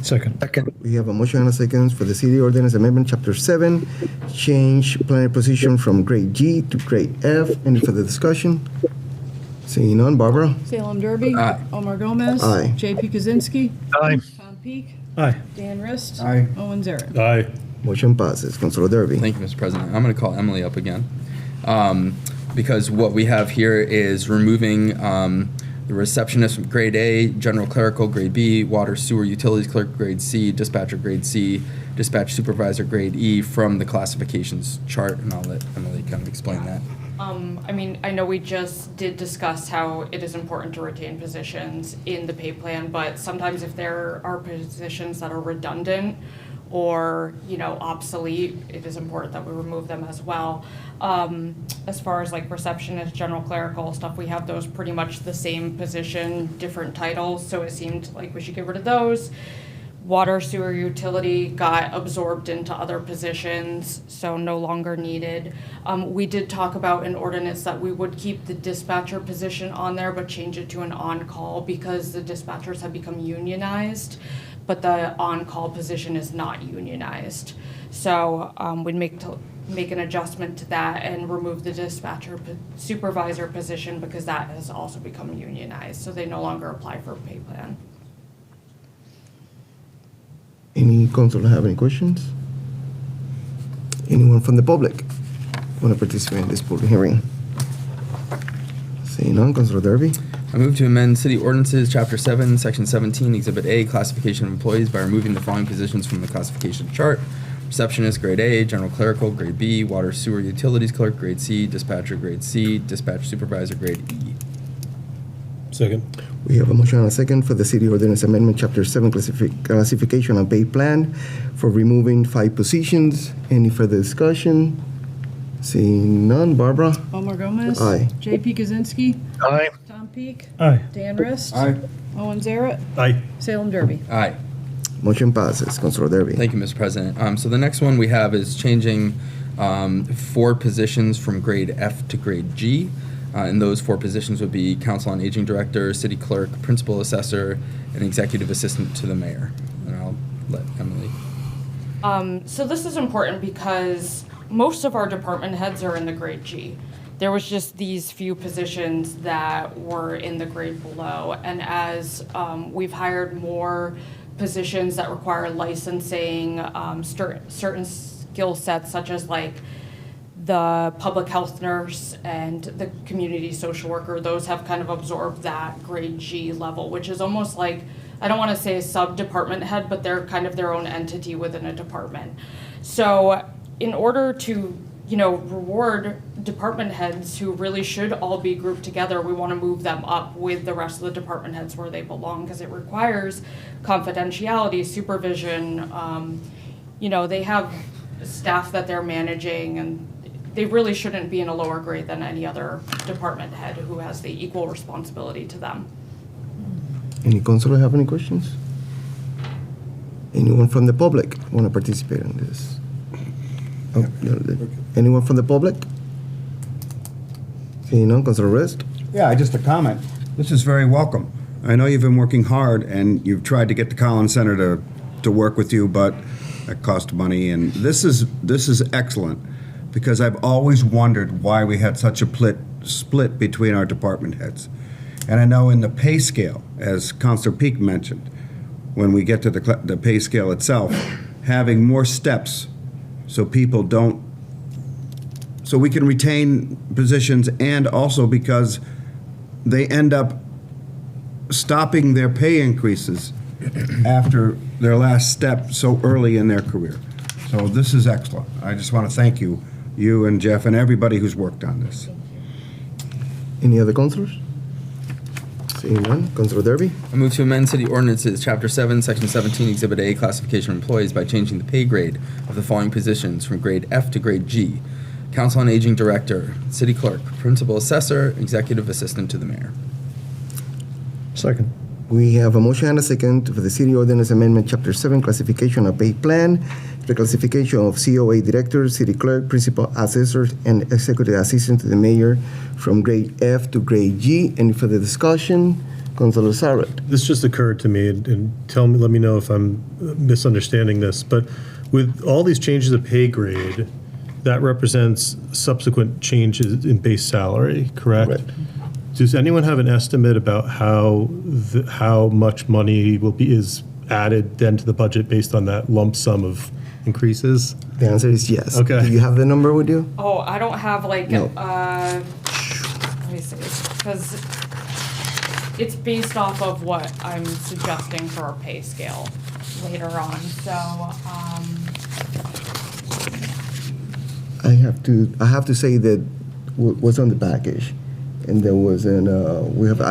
Second. We have a motion and a second for the City Ordinance Amendment, Chapter 7, change planner position from grade G to grade F. Any further discussion? Seeing none, Barbara? Salem Derby. Aye. Omar Gomez. Aye. JP Kaczynski. Aye. Tom Peak. Aye. Dan Rist. Aye. Owen Zaret. Aye. Motion passes. Councilor Derby. Thank you, Mr. President. I'm going to call Emily up again because what we have here is removing the receptionist from grade A, general clerical grade B, water sewer utilities clerk grade C, dispatcher grade C, dispatch supervisor grade E from the classifications chart, and I'll let Emily kind of explain that. I mean, I know we just did discuss how it is important to retain positions in the pay plan, but sometimes if there are positions that are redundant or, obsolete, it is important that we remove them as well. As far as like receptionist, general clerical stuff, we have those pretty much the same position, different titles, so it seemed like we should get rid of those. Water, sewer, utility got absorbed into other positions, so no longer needed. We did talk about an ordinance that we would keep the dispatcher position on there, but change it to an on-call because the dispatchers have become unionized, but the on-call position is not unionized. So we'd make an adjustment to that and remove the dispatcher supervisor position because that has also become unionized, so they no longer apply for a pay plan. Any councilor have any questions? Anyone from the public want to participate in this public hearing? Seeing none, Councilor Derby. I move to amend City Ordinances, Chapter 7, Section 17, Exhibit A, classification of employees by removing the following positions from the classification chart. Receptionist, grade A, general clerical, grade B, water sewer utilities clerk, grade C, dispatcher, grade C, dispatch supervisor, grade E. Second. We have a motion and a second for the City Ordinance Amendment, Chapter 7, classification and pay plan for removing 5 positions. Any further discussion? Seeing none, Barbara? Omar Gomez. Aye. JP Kaczynski. Aye. Tom Peak. Aye. Dan Rist. Aye. Owen Zaret. Aye. Salem Derby. Aye. Motion passes. Councilor Derby. Thank you, Mr. President. So the next one we have is changing 4 positions from grade F to grade G. And those 4 positions would be Council on Aging Director, City Clerk, Principal Assessor, and Executive Assistant to the Mayor. And I'll let Emily. So this is important because most of our department heads are in the grade G. There was just these few positions that were in the grade below. And as we've hired more positions that require licensing, certain skill sets such as like the public health nurse and the community social worker, those have kind of absorbed that grade G level, which is almost like, I don't want to say a sub-department head, but they're kind of their own entity within a department. So in order to, reward department heads who really should all be grouped together, we want to move them up with the rest of the department heads where they belong, because it requires confidentiality, supervision. They have staff that they're managing, and they really shouldn't be in a lower grade than any other department head who has the equal responsibility to them. Any councilor have any questions? Anyone from the public want to participate in this? Oh, no, anyone from the public? Seeing none, Councilor Rist? Yeah, just a comment. This is very welcome. I know you've been working hard, and you've tried to get the Collins Center to work with you, but that cost money, and this is excellent, because I've always wondered why we had such a split between our department heads. And I know in the pay scale, as Councilor Peak mentioned, when we get to the pay scale itself, having more steps so we can retain positions, and also because they end up stopping their pay increases after their last step so early in their career. So this is excellent. I just want to thank you and Jeff and everybody who's worked on this. Any other councilors? Seeing none, Councilor Derby? I move to amend City Ordinances, Chapter 7, Section 17, Exhibit A, Classification of Employees by changing the pay grade of the following positions from grade F to grade G. Council on Aging Director, City Clerk, Principal Assessor, Executive Assistant to the Mayor. Second. We have a motion and a second for the City Ordinance Amendment, Chapter 7, Classification of Pay Plan, reclassification of COA Director, City Clerk, Principal Assessor, and Executive Assistant to the Mayor from grade F to grade G. Any further discussion? Councilor Sarrett. This just occurred to me, and let me know if I'm misunderstanding this, but with all these changes of pay grade, that represents subsequent changes in base salary, correct? Correct. Does anyone have an estimate about how much money is added then to the budget based on that lump sum of increases? The answer is yes. Okay. Do you have the number with you? Oh, I don't have No. let me see, because it's based off of what I'm suggesting for our pay scale later on, so, I have to say that what's on the package, and there was I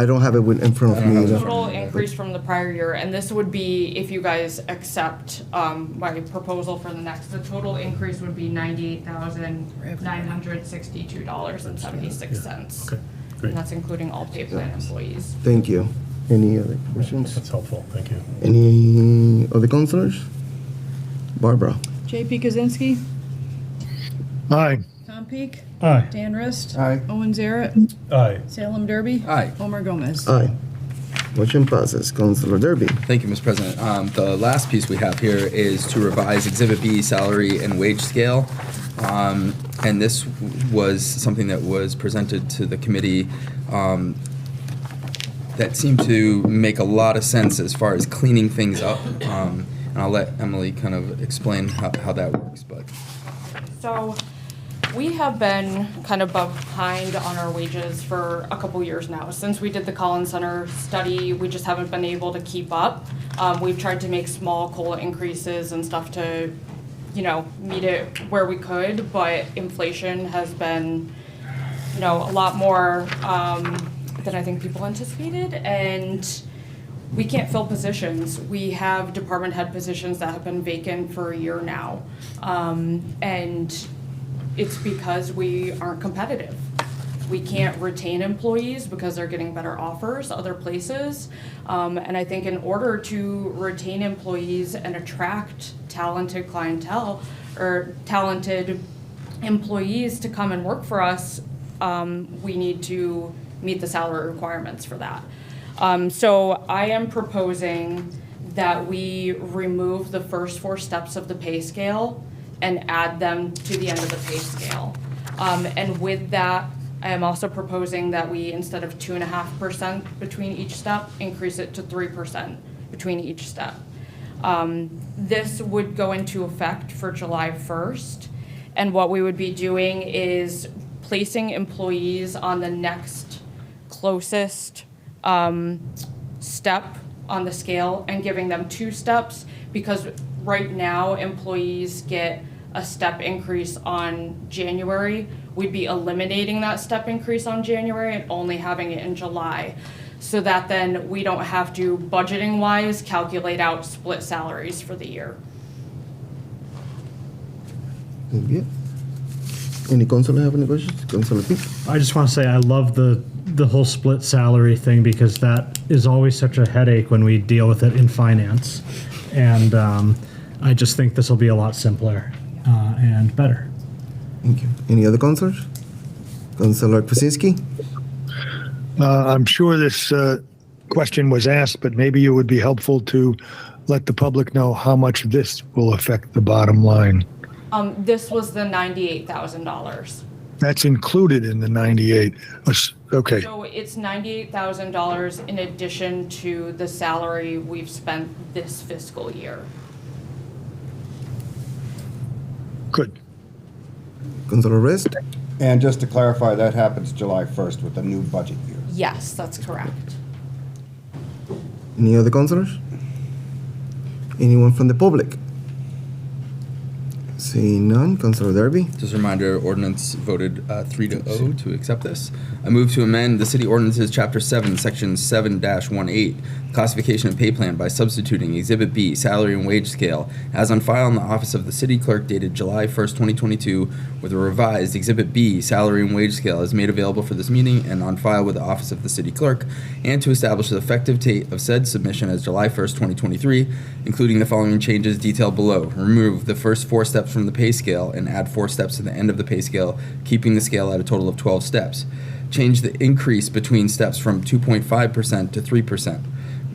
don't have it in front of me. total increase from the prior year, and this would be, if you guys accept my proposal for the next, the total increase would be $98,962.76. Okay, great. And that's including all pay plan employees. Thank you. Any other questions? That's helpful, thank you. Any other councilors? Barbara? J.P. Kaczynski, Aye. Tom Peak, Aye. Dan Rist. Aye. Owen Zarrett, Aye. Salem Derby. Aye. Homer Gomez. Aye. Motion passes. Councilor Derby. Thank you, Mr. President. The last piece we have here is to revise Exhibit B salary and wage scale. And this was something that was presented to the committee that seemed to make a lot of sense as far as cleaning things up. And I'll let Emily kind of explain how that works. But So we have been kind of behind on our wages for a couple years now. Since we did the Collins Center study, we just haven't been able to keep up. We've tried to make small COLA increases and stuff to, meet it where we could, but inflation has been, a lot more than I think people anticipated, and we can't fill positions. We have department head positions that have been vacant for a year now, and it's because we aren't competitive. We can't retain employees because they're getting better offers other places. And I think in order to retain employees and attract talented clientele or talented employees to come and work for us, we need to meet the salary requirements for that. So I am proposing that we remove the first 4 steps of the pay scale and add them to the end of the pay scale. And with that, I am also proposing that we, instead of 2.5% between each step, increase it to 3% between each step. This would go into effect for July 1st, And what we would be doing is placing employees on the next closest step on the scale and giving them 2 steps, because right now employees get a step increase on January. We'd be eliminating that step increase on January and only having it in July, so that then we don't have to, budgeting wise, calculate out split salaries for the year. Yeah. Any councilor have any questions? Councilor Peak? I just want to say I love the whole split salary thing, because that is always such a headache when we deal with it in finance. And I just think this will be a lot simpler and better. Thank you. Any other councilors? Councilor Krasinski? I'm sure this question was asked, but maybe it would be helpful to let the public know how much this will affect the bottom line. This was the $98,000. That's included in the 98. Okay. So it's $98,000 in addition to the salary we've spent this fiscal year. Good. Councilor Rest? And just to clarify, that happens July 1st with the new budget year. Yes, that's correct. Any other councilors? Anyone from the public? Seeing none, Councilor Derby. Just a reminder, ordinance voted 3-0 to accept this. I move to amend the City Ordinances, Chapter 7, Section 7-18, classification and pay plan by substituting Exhibit B, salary and wage scale, as on file in the office of the City Clerk dated July 1st, 2022, with a revised Exhibit B, salary and wage scale as made available for this meeting and on file with the office of the City Clerk, and to establish the effective date of said submission as July 1st, 2023, including the following changes detailed below. Remove the first 4 steps from the pay scale and add 4 steps to the end of the pay scale, keeping the scale at a total of 12 steps. Change the increase between steps from 2.5% to 3%.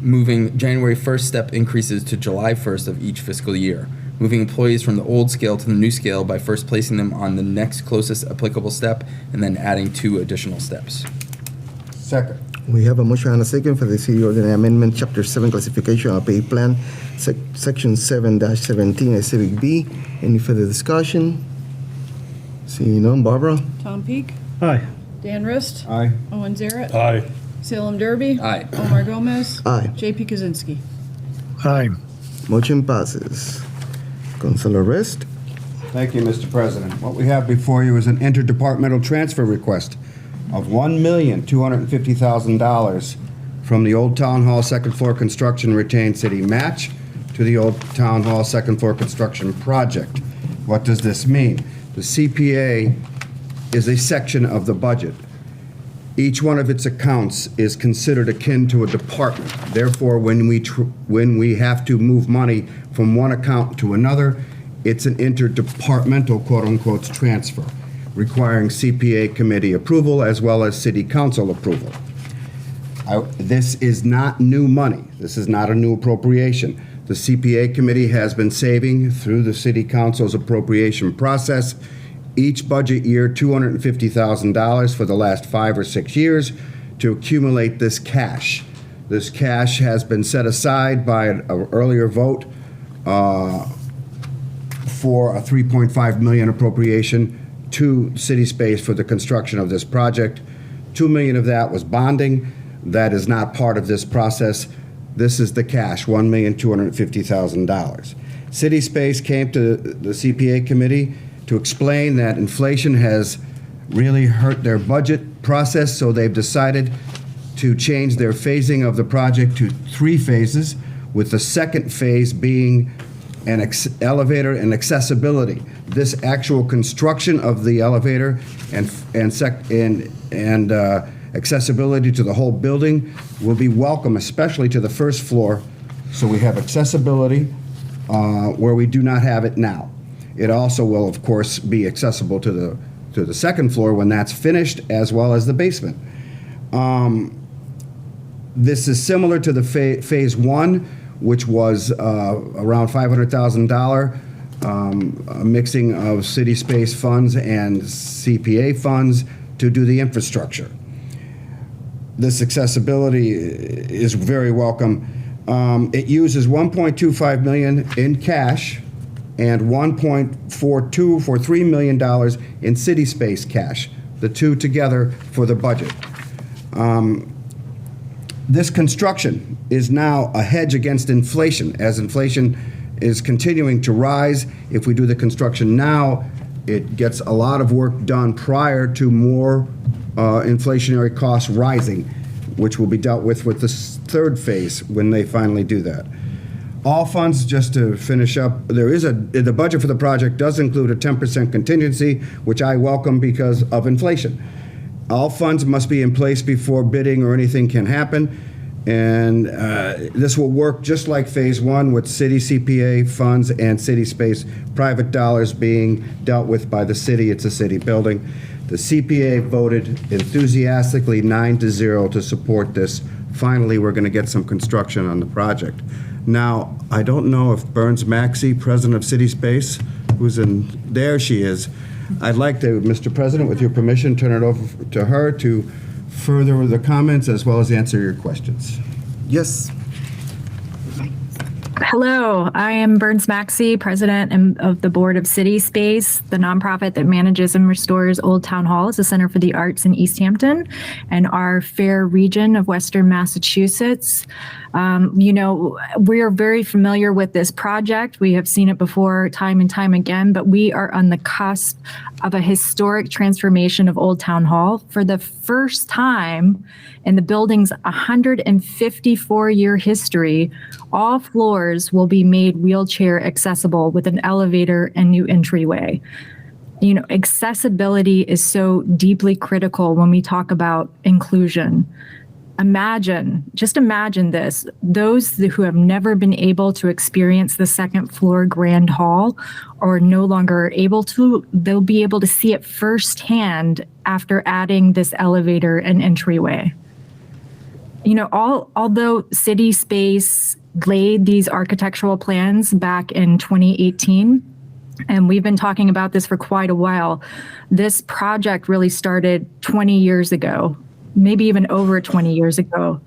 Moving January 1st step increases to July 1st of each fiscal year. Moving employees from the old scale to the new scale by first placing them on the next closest applicable step and then adding 2 additional steps. Second. We have a motion and a second for the City Ordinance Amendment, Chapter 7, Classification of Pay Plan, Section 7-17, Exhibit B. Any further discussion? Seeing none, Barbara? Tom Peak, Aye. Dan Rist, Aye. Owen Zaret, Aye. Salem Derby, Aye. Omar Gomez, Aye. JP Kaczynski. Aye. Motion passes. Councilor Rest? Thank you, Mr. President. What we have before you is an interdepartmental transfer request of $1,250,000 from the Old Town Hall second floor construction retained city match to the Old Town Hall second floor construction project. What does this mean? The CPA is a section of the budget. Each one of its accounts is considered akin to a department. Therefore, when we have to move money from one account to another, it's an interdepartmental, quote-unquote, transfer, requiring CPA committee approval as well as city council approval. This is not new money. This is not a new appropriation. The CPA committee has been saving through the city council's appropriation process each budget year $250,000 for the last 5 or 6 years to accumulate this cash. This cash has been set aside by an earlier vote for a $3.5 million appropriation to City Space for the construction of this project. $2 million of that was bonding. That is not part of this process. This is the cash, $1,250,000. City Space came to the CPA committee to explain that inflation has really hurt their budget process, so they've decided to change their phasing of the project to 3 phases, with the second phase being an elevator and accessibility. This actual construction of the elevator and accessibility to the whole building will be welcome, especially to the first floor, so we have accessibility where we do not have it now. It also will, of course, be accessible to the second floor when that's finished, as well as the basement. This is similar to the phase 1, which was around $500,000, a mixing of city space funds and CPA funds to do the infrastructure. This accessibility is very welcome. It uses $1.25 million in cash and $1.43 million in city space cash, the two together for the budget. This construction is now a hedge against inflation, as inflation is continuing to rise. If we do the construction now, it gets a lot of work done prior to more inflationary costs rising, which will be dealt with this third phase when they finally do that. All funds, just to finish up, the budget for the project does include a 10% contingency, which I welcome because of inflation. All funds must be in place before bidding or anything can happen. And this will work just like phase one, with city CPA funds and city space private dollars being dealt with by the city. It's a city building. The CPA voted enthusiastically 9-0 to support this. Finally, we're going to get some construction on the project. Now, I don't know if Burns Maxey, president of City Space, who's in, there she is. I'd like to, Mr. President, with your permission, turn it over to her to further the comments as well as answer your questions. Yes. Hello, I am Burns Maxey, president of the Board of City Space, the nonprofit that manages and restores Old Town Hall as a center for the arts in Easthampton and our fair region of Western Massachusetts. You know, we are very familiar with this project. We have seen it before time and time again, but we are on the cusp of a historic transformation of Old Town Hall. For the first time in the building's 154-year history, all floors will be made wheelchair accessible with an elevator and new entryway. You know, accessibility is so deeply critical when we talk about inclusion. Just imagine this. Those who have never been able to experience the second floor grand hall or no longer able to, they'll be able to see it firsthand after adding this elevator and entryway. You know, although City Space laid these architectural plans back in 2018, and we've been talking about this for quite a while, this project really started 20 years ago. Maybe even over 20 years ago.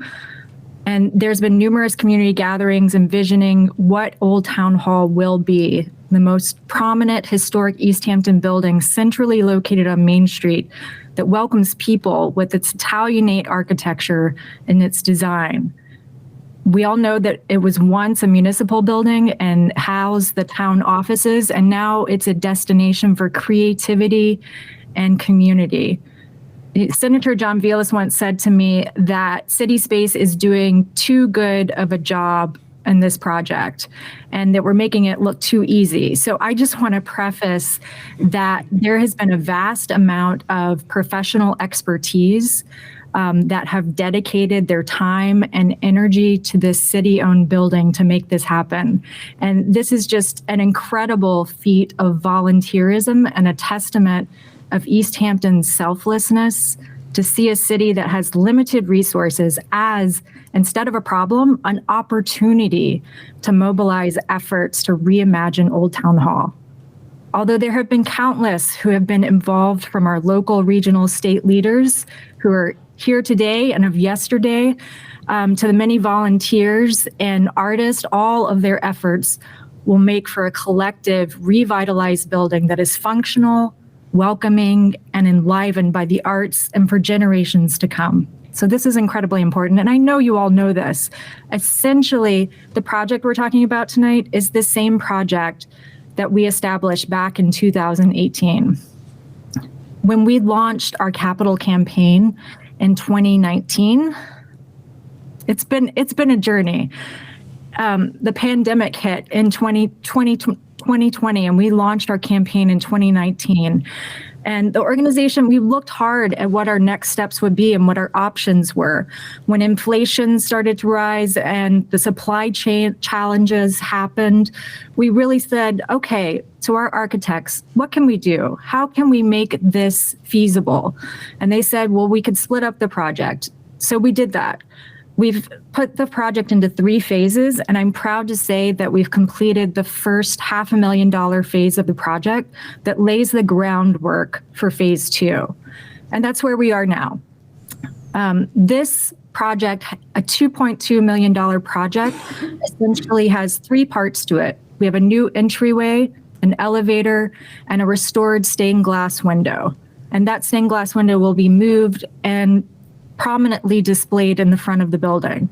And there's been numerous community gatherings envisioning what Old Town Hall will be, the most prominent historic Easthampton building centrally located on Main Street that welcomes people with its Italianate architecture and its design. We all know that it was once a municipal building and housed the town offices, and now it's a destination for creativity and community. Senator John Velas once said to me that City Space is doing too good of a job in this project and that we're making it look too easy. So I just want to preface that there has been a vast amount of professional expertise that have dedicated their time and energy to this city-owned building to make this happen. And this is just an incredible feat of volunteerism and a testament of Easthampton's selflessness to see a city that has limited resources as, instead of a problem, an opportunity to mobilize efforts to reimagine Old Town Hall. Although there have been countless who have been involved, from our local, regional, state leaders who are here today and of yesterday, to the many volunteers and artists, all of their efforts will make for a collective, revitalized building that is functional, welcoming, and enlivened by the arts and for generations to come. So this is incredibly important, and I know you all know this. Essentially, the project we're talking about tonight is the same project that we established back in 2018. When we launched our capital campaign in 2019, it's been a journey. The pandemic hit in 2020, and we launched our campaign in 2019. And the organization, we looked hard at what our next steps would be and what our options were. When inflation started to rise and the supply chain challenges happened, we really said, okay, to our architects, what can we do? How can we make this feasible? And they said, well, we could split up the project. So we did that. We've put the project into 3 phases, and I'm proud to say that we've completed the first $500,000 phase of the project that lays the groundwork for phase 2. And that's where we are now. This project, a $2.2 million project, essentially has 3 parts to it. We have a new entryway, an elevator, and a restored stained glass window. And that stained glass window will be moved and prominently displayed in the front of the building.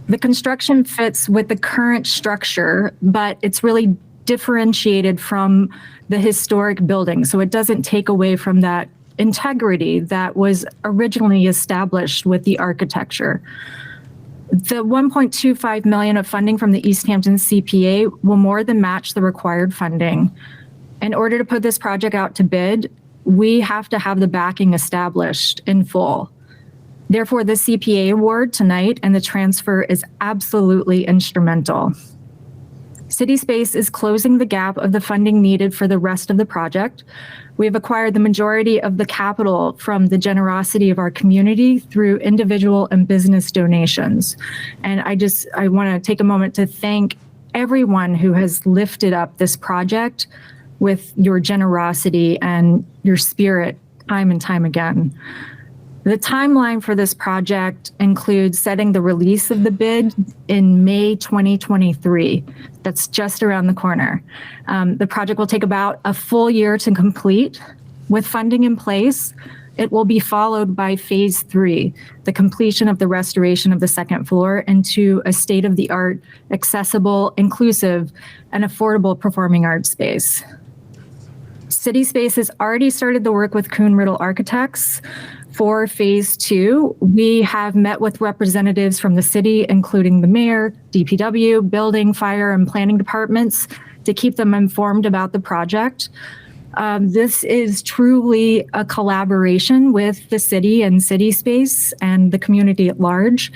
The construction fits with the current structure, but it's really differentiated from the historic building. So it doesn't take away from that integrity that was originally established with the architecture. The 1.25 million of funding from the Easthampton CPA will more than match the required funding. In order to put this project out to bid, we have to have the backing established in full. Therefore, the CPA award tonight and the transfer is absolutely instrumental. City Space is closing the gap of the funding needed for the rest of the project. We have acquired the majority of the capital from the generosity of our community through individual and business donations. And I want to take a moment to thank everyone who has lifted up this project with your generosity and your spirit time and time again. The timeline for this project includes setting the release of the bid in May 2023. That's just around the corner. The project will take about a full year to complete. With funding in place, it will be followed by phase 3, the completion of the restoration of the second floor into a state-of-the-art, accessible, inclusive, and affordable performing arts space. City Space has already started the work with Kuhn Riddle Architects. For phase 2, we have met with representatives from the city, including the mayor, DPW, building, fire, and planning departments to keep them informed about the project. This is truly a collaboration with the city and City Space and the community at large.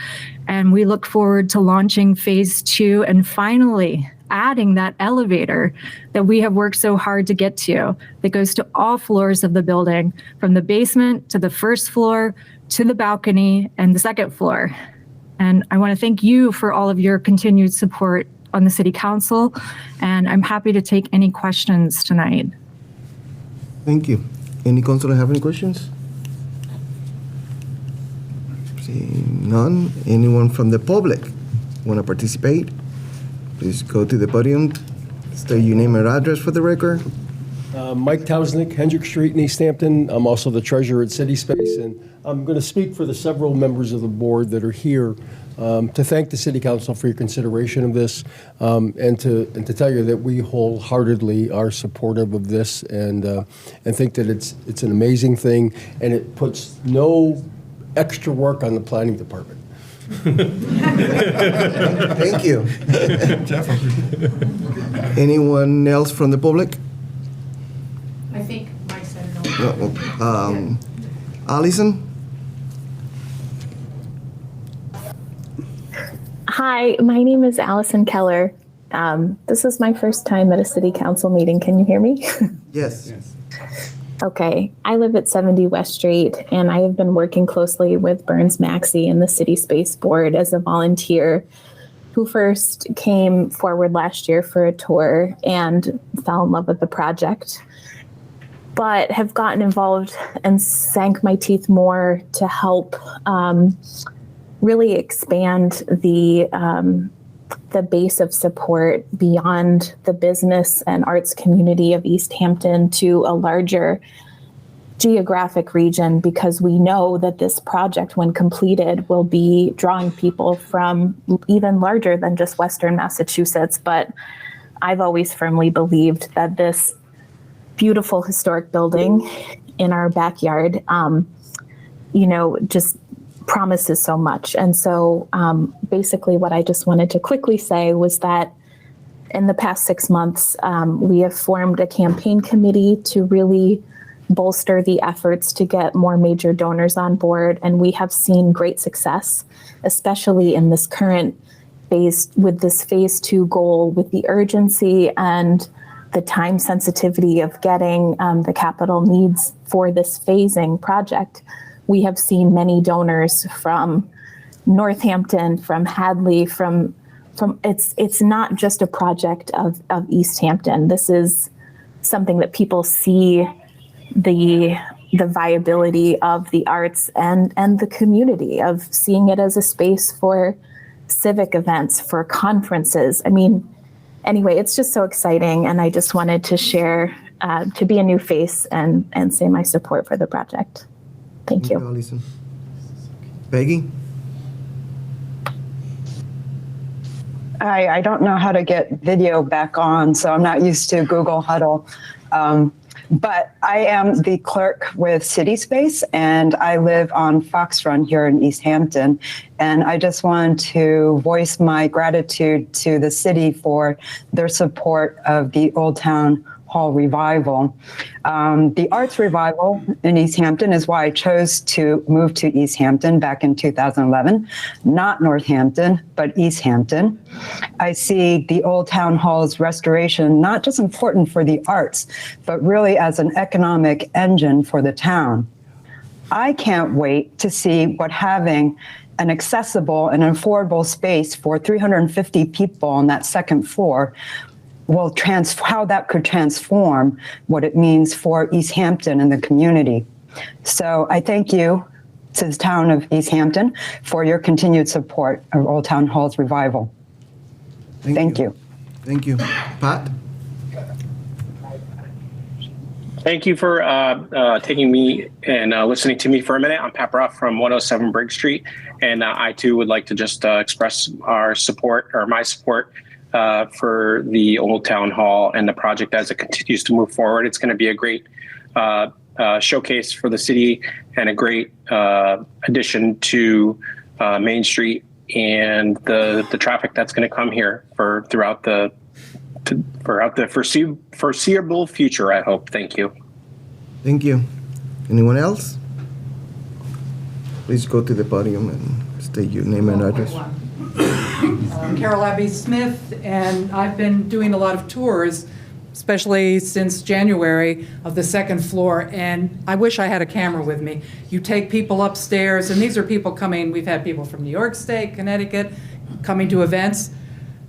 And we look forward to launching phase 2 and finally adding that elevator that we have worked so hard to get to, that goes to all floors of the building, from the basement to the first floor to the balcony and the second floor. And I want to thank you for all of your continued support on the City Council, and I'm happy to take any questions tonight. Thank you. Any councilor have any questions? Seeing none. Anyone from the public want to participate? Please go to the podium, state your name and address for the record. Mike Tausnick, Hendrick Street in Easthampton. I'm also the treasurer at City Space, and I'm going to speak for the several members of the board that are here to thank the City Council for your consideration of this, and to tell you that we wholeheartedly are supportive of this, and think that it's an amazing thing, and it puts no extra work on the planning department. Thank you. Anyone else from the public? I think Mike said it all. No. Allison? Hi, my name is Allison Keller. This is my first time at a city council meeting. Can you hear me? Yes. Okay. I live at 70 West Street, and I have been working closely with Burns Maxey and the City Space Board as a volunteer who first came forward last year for a tour and fell in love with the project, but have gotten involved and sank my teeth more to help really expand the base of support beyond the business and arts community of Easthampton to a larger geographic region, because we know that this project, when completed, will be drawing people from even larger than just Western Massachusetts. But I've always firmly believed that this beautiful historic building in our backyard, just promises so much. And so basically what I just wanted to quickly say was that in the past 6 months, we have formed a campaign committee to really bolster the efforts to get more major donors on board. And we have seen great success, especially in this current phase, with this phase 2 goal, with the urgency and the time sensitivity of getting the capital needs for this phasing project. We have seen many donors from Northampton, from Hadley, from it's not just a project of Easthampton. This is something that people see the viability of the arts and the community, of seeing it as a space for civic events, for conferences. I mean, anyway, it's just so exciting, and I just wanted to share, to be a new face and say my support for the project. Thank you. Alison. Peggy? I don't know how to get video back on, so I'm not used to Google Huddle. But I am the clerk with CitySpace, and I live on Fox Run here in Easthampton. And I just want to voice my gratitude to the city for their support of the Old Town Hall revival. The arts revival in Easthampton is why I chose to move to Easthampton back in 2011, not Northampton, but Easthampton. I see the Old Town Hall's restoration not just important for the arts, but really as an economic engine for the town. I can't wait to see what having an accessible and affordable space for 350 people on that second floor how that could transform what it means for Easthampton and the community. So I thank you to the town of Easthampton for your continued support of Old Town Hall's revival. Thank you. Thank you. Pat? Thank you for taking me and listening to me for a minute. I'm Pat Brough from 107 Briggs Street, and I too would like to just express our support, or my support, for the Old Town Hall and the project as it continues to move forward. It's going to be a great showcase for the city and a great addition to Main Street and the traffic that's going to come here throughout the foreseeable future, I hope. Thank you. Thank you. Anyone else? Please go to the podium and state your name and address. Carol Abbey Smith, and I've been doing a lot of tours, especially since January, of the second floor, and I wish I had a camera with me. You take people upstairs, and these are people coming, we've had people from New York State, Connecticut, coming to events.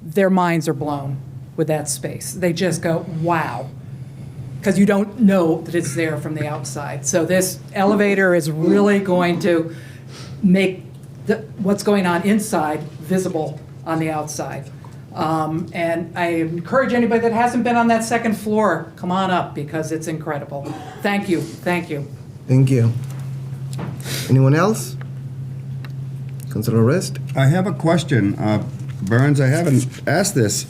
Their minds are blown with that space. They just go, wow, because you don't know that it's there from the outside. So this elevator is really going to make what's going on inside visible on the outside. And I encourage anybody that hasn't been on that second floor, come on up, because it's incredible. Thank you. Thank you. Thank you. Anyone else? Councilor Rest? I have a question. Burns, I haven't asked this.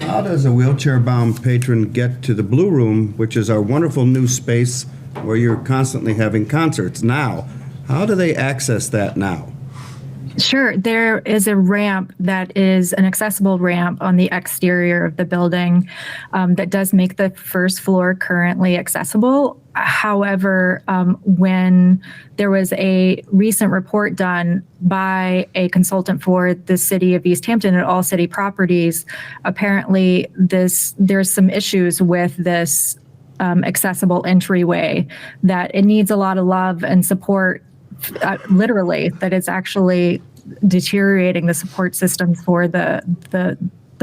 How does a wheelchair-bound patron get to the Blue Room, which is our wonderful new space where you're constantly having concerts now? How do they access that now? Sure. There is a ramp that is an accessible ramp on the exterior of the building that does make the first floor currently accessible. However, when there was a recent report done by a consultant for the city of Easthampton at All City Properties, apparently there's some issues with this accessible entryway, that it needs a lot of love and support. Literally, that it's actually deteriorating the support systems for the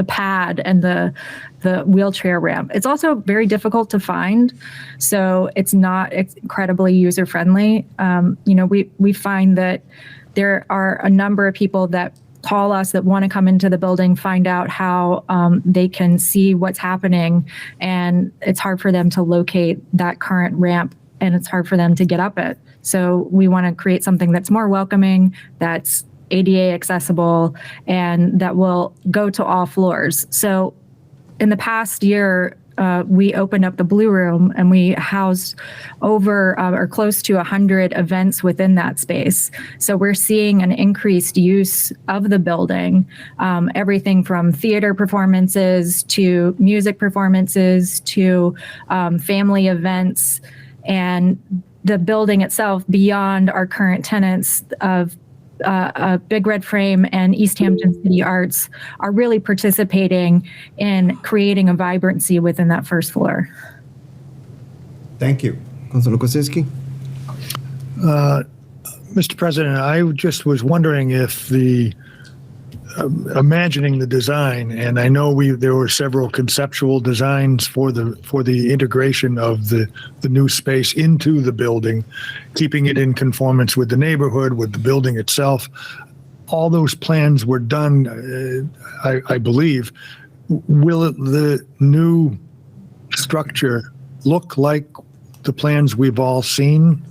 pad and the wheelchair ramp. It's also very difficult to find, so it's not incredibly user friendly. We find that there are a number of people that call us that want to come into the building, find out how they can see what's happening, and it's hard for them to locate that current ramp, and it's hard for them to get up it. So we want to create something that's more welcoming, that's ADA accessible, and that will go to all floors. So in the past year, we opened up the Blue Room, and we housed over or close to 100 events within that space. So we're seeing an increased use of the building, everything from theater performances to music performances to family events, and the building itself, beyond our current tenants of Big Red Frame and Easthampton City Arts, are really participating in creating a vibrancy within that first floor. Thank you. Councilor Kosinski? Mr. President, I just was wondering if imagining the design, and I know there were several conceptual designs for the integration of the new space into the building, keeping it in conformance with the neighborhood, with the building itself. All those plans were done, I believe, will the new structure look like the plans we've all seen?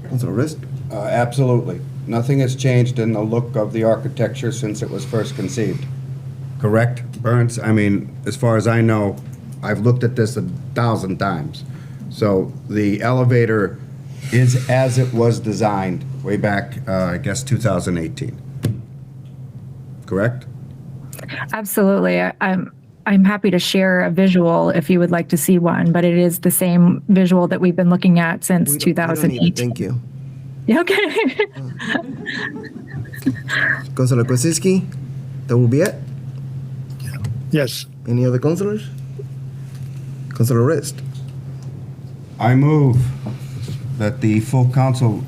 Councilor Rist? Absolutely. Nothing has changed in the look of the architecture since it was first conceived. Correct, Burns? I mean, as far as I know, I've looked at this 1,000 times. So the elevator is as it was designed way back, I guess, 2018. Correct? Absolutely. I'm happy to share a visual if you would like to see one, but it is the same visual that we've been looking at since We don't need it, 2008. thank you. Okay. Councilor Kosinski, that will be it? Yes. Any other councilors? Councilor Rist? I move that the full council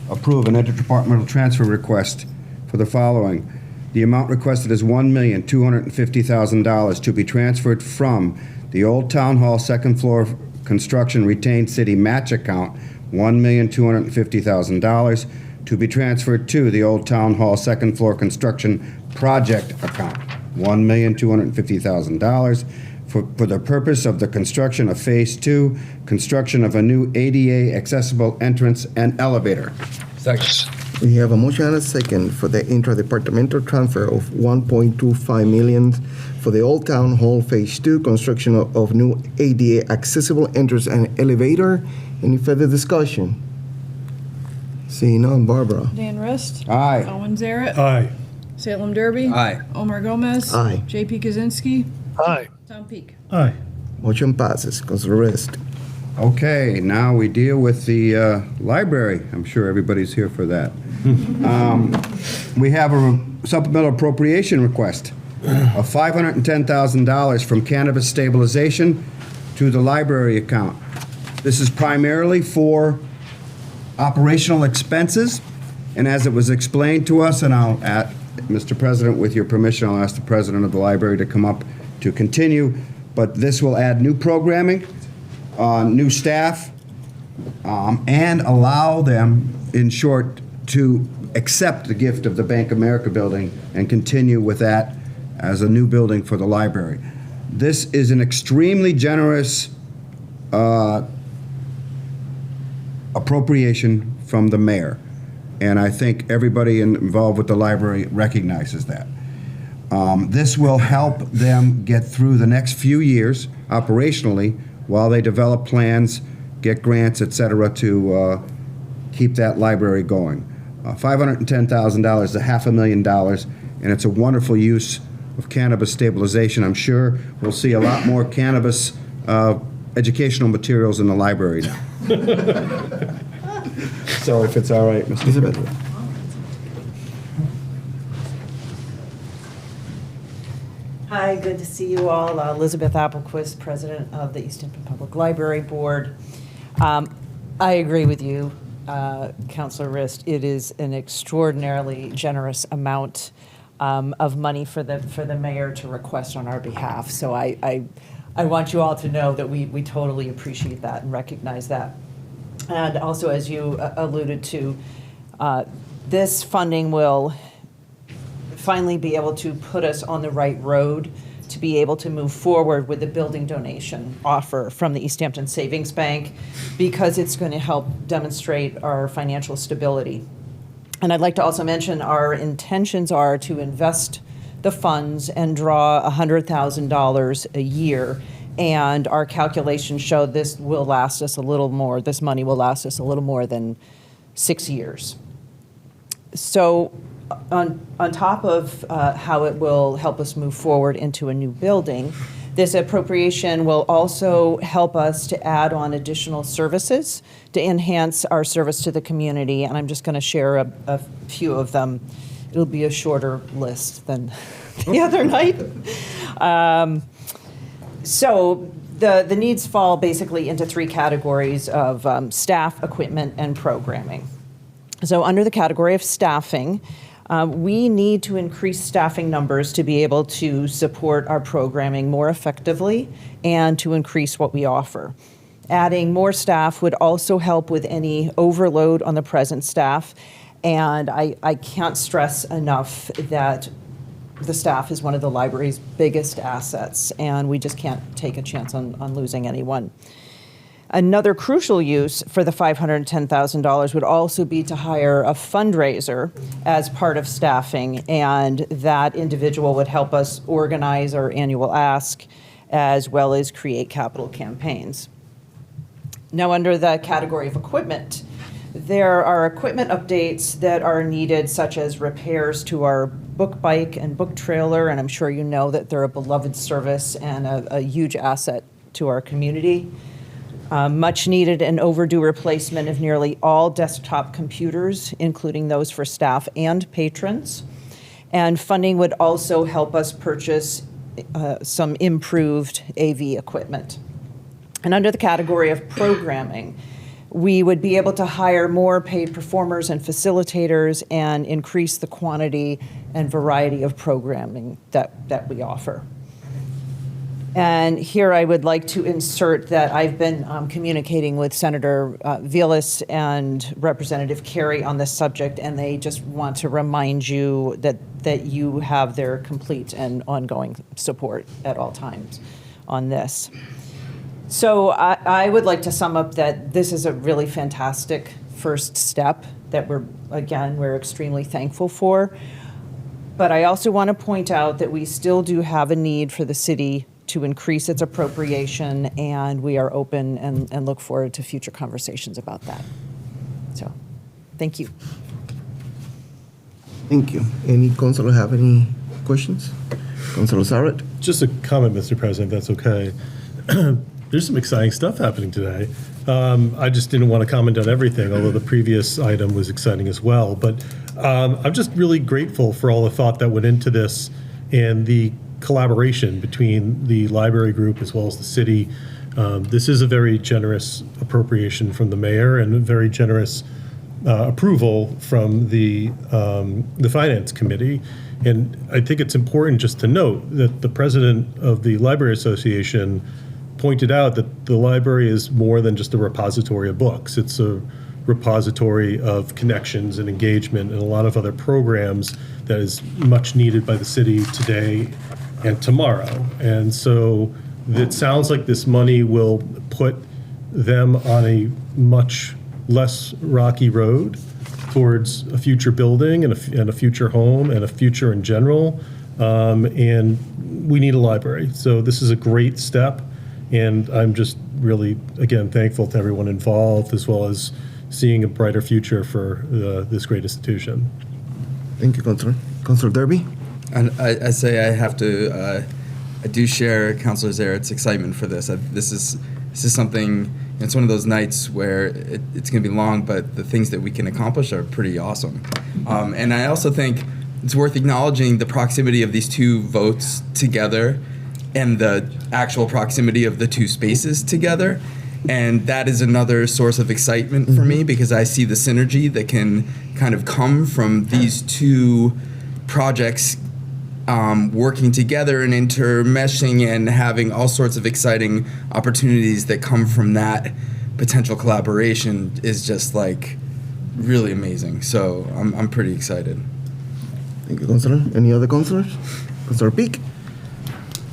approve an interdepartmental transfer request for the following. The amount requested is $1,250,000 to be transferred from the Old Town Hall second floor construction retained city match account, $1,250,000, to be transferred to the Old Town Hall second floor construction project account, $1,250,000, for the purpose of the construction of Phase 2, construction of a new ADA accessible entrance and elevator. Second. We have a motion and a second for the intradepartmental transfer of $1.25 million for the Old Town Hall Phase 2 construction of new ADA accessible entrance and elevator. Any further discussion? Seeing none, Barbara. Dan Rist. Aye. Owen Zaret. Aye. Salem Derby. Aye. Omar Gomez. Aye. JP Kaczynski. Aye. Tom Peak. Aye. Motion passes. Councilor Rist. Okay, now we deal with the library. I'm sure everybody's here for that. We have a supplemental appropriation request of $510,000 from cannabis stabilization to the library account. This is primarily for operational expenses, and as it was explained to us, and Mr. President, with your permission, I'll ask the president of the library to come up to continue, but this will add new programming, new staff, and allow them, in short, to accept the gift of the Bank of America building and continue with that as a new building for the library. This is an extremely generous appropriation from the mayor, and I think everybody involved with the library recognizes that. This will help them get through the next few years operationally while they develop plans, get grants, et cetera, to keep that library going. $510,000 is $500,000, and it's a wonderful use of cannabis stabilization. I'm sure we'll see a lot more cannabis educational materials in the library now. So if it's all right, Mr. President. Hi, good to see you all. Elizabeth Applequist, President of the Easthampton Public Library Board. I agree with you, Councilor Rist. It is an extraordinarily generous amount of money for the mayor to request on our behalf. So I want you all to know that we totally appreciate that and recognize that. And also, as you alluded to, this funding will finally be able to put us on the right road to be able to move forward with the building donation offer from the Easthampton Savings Bank, because it's going to help demonstrate our financial stability. And I'd like to also mention our intentions are to invest the funds and draw $100,000 a year. And our calculations show this will last us a little more, this money will last us a little more than 6 years. So on top of how it will help us move forward into a new building, this appropriation will also help us to add on additional services to enhance our service to the community. And I'm just going to share a few of them. It'll be a shorter list than the other night. So the needs fall basically into 3 categories of staff, equipment, and programming. So under the category of staffing, we need to increase staffing numbers to be able to support our programming more effectively and to increase what we offer. Adding more staff would also help with any overload on the present staff. And I can't stress enough that the staff is one of the library's biggest assets, and we just can't take a chance on losing anyone. Another crucial use for the $510,000 would also be to hire a fundraiser as part of staffing, and that individual would help us organize our annual ask as well as create capital campaigns. Now, under the category of equipment, there are equipment updates that are needed, such as repairs to our book bike and book trailer, and I'm sure you know that they're a beloved service and a huge asset to our community. Much needed and overdue replacement of nearly all desktop computers, including those for staff and patrons. And funding would also help us purchase some improved AV equipment. And under the category of programming, we would be able to hire more paid performers and facilitators and increase the quantity and variety of programming that we offer. And here I would like to insert that I've been communicating with Senator Vilas and Representative Carey on this subject, and they just want to remind you that you have their complete and ongoing support at all times on this. So I would like to sum up that this is a really fantastic first step that we're extremely thankful for. But I also want to point out that we still do have a need for the city to increase its appropriation, and we are open and look forward to future conversations about that. So, thank you. Thank you. Any councilor have any questions? Councilor Sarrett? Just a comment, Mr. President, if that's okay. There's some exciting stuff happening today. I just didn't want to comment on everything, although the previous item was exciting as well. But I'm just really grateful for all the thought that went into this and the collaboration between the library group as well as the city. This is a very generous appropriation from the mayor and a very generous approval from the finance committee. And I think it's important just to note that the president of the Library Association pointed out that the library is more than just a repository of books. It's a repository of connections and engagement and a lot of other programs that is much needed by the city today and tomorrow. And so it sounds like this money will put them on a much less rocky road towards a future building and a future home and a future in general. And we need a library. So this is a great step. And I'm just really, again, thankful to everyone involved, as well as seeing a brighter future for this great institution. Thank you, Councilor. Councilor Derby? And I say I have to, I do share Councilor Zarrett's excitement for this. This is something, it's one of those nights where it's going to be long, but the things that we can accomplish are pretty awesome. And I also think it's worth acknowledging the proximity of these two votes together and the actual proximity of the two spaces together. And that is another source of excitement for me, because I see the synergy that can kind of come from these two projects working together and intermeshing and having all sorts of exciting opportunities that come from that potential collaboration is just like really amazing. So I'm pretty excited. Thank you, Councilor. Any other councilors? Councilor Peak?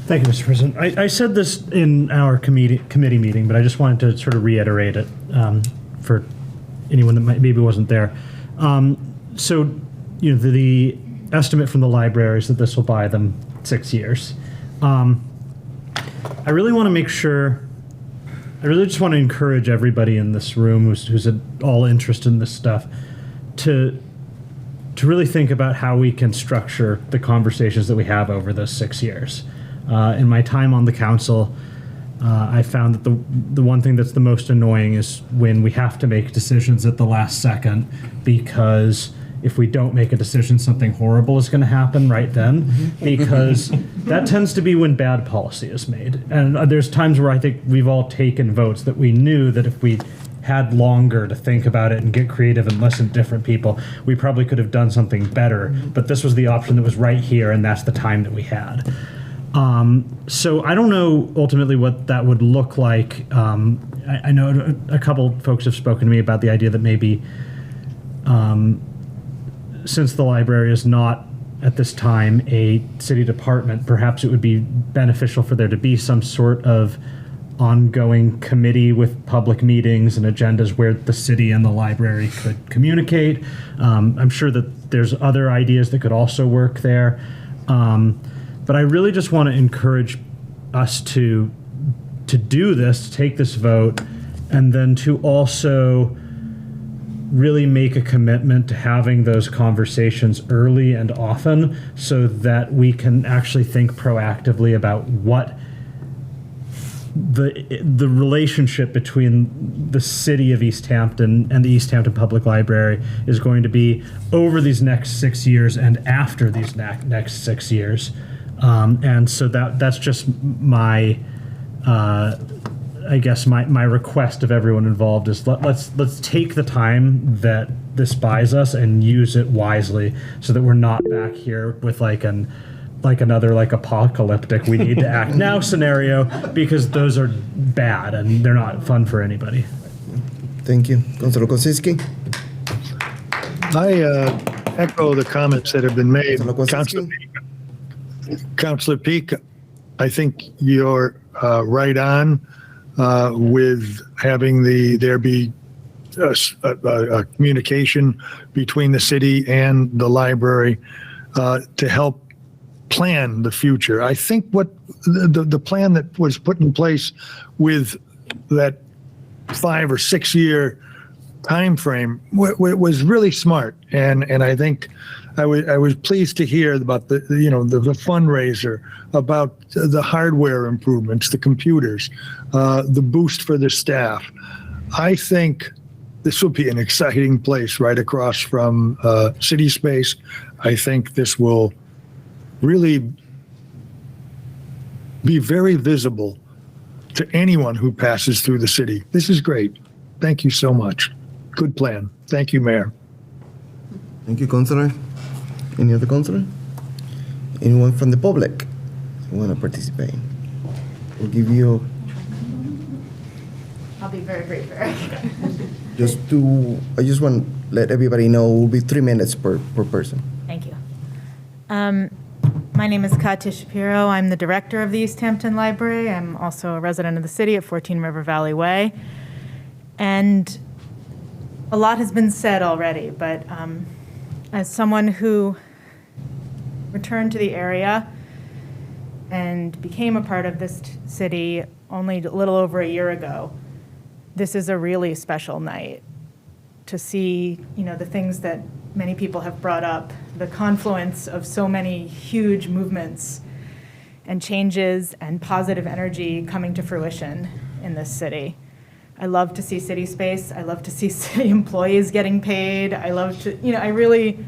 Thank you, Mr. President. I said this in our committee meeting, but I just wanted to sort of reiterate it for anyone that maybe wasn't there. So, you know, the estimate from the library is that this will buy them 6 years. I really want to make sure, I really just want to encourage everybody in this room who's at all interested in this stuff to really think about how we can structure the conversations that we have over those 6 years. In my time on the council, I found that the one thing that's the most annoying is when we have to make decisions at the last second, because if we don't make a decision, something horrible is going to happen right then, because that tends to be when bad policy is made. And there's times where I think we've all taken votes that we knew that if we had longer to think about it and get creative and listen to different people, we probably could have done something better. But this was the option that was right here, and that's the time that we had. So I don't know ultimately what that would look like. I know a couple folks have spoken to me about the idea that maybe since the library is not at this time a city department, perhaps it would be beneficial for there to be some sort of ongoing committee with public meetings and agendas where the city and the library could communicate. I'm sure that there's other ideas that could also work there. But I really just want to encourage us to do this, to take this vote, and then to also really make a commitment to having those conversations early and often so that we can actually think proactively about what the relationship between the city of Easthampton and the Easthampton Public Library is going to be over these next 6 years and after these next 6 years. And so that's just my I guess my request of everyone involved is let's take the time that this buys us and use it wisely so that we're not back here with another apocalyptic we need to act now scenario, because those are bad and they're not fun for anybody. Thank you. Councilor Kosinski? I echo the comments that have been made. Councilor Peak, I think you're right on with having there be a communication between the city and the library to help plan the future. I think what the plan that was put in place with that 5 or 6 year time frame was really smart, and I think I was pleased to hear about the fundraiser, about the hardware improvements, the computers, the boost for the staff. I think this will be an exciting place right across from City Space. I think this will really be very visible to anyone who passes through the city. This is great. Thank you so much. Good plan. Thank you, Mayor. Thank you, Councilor. Any other councilor? Anyone from the public who want to participate? We'll give you I'll be very brief, Eric. I just want to let everybody know it will be 3 minutes per person. Thank you. My name is Katya Shapiro. I'm the director of the Easthampton Library. I'm also a resident of the city at 14 River Valley Way. And a lot has been said already, but as someone who returned to the area and became a part of this city only a little over a year ago, this is a really special night to see, the things that many people have brought up, the confluence of so many huge movements and changes and positive energy coming to fruition in this city. I love to see City Space. I love to see city employees getting paid. I love to, I really,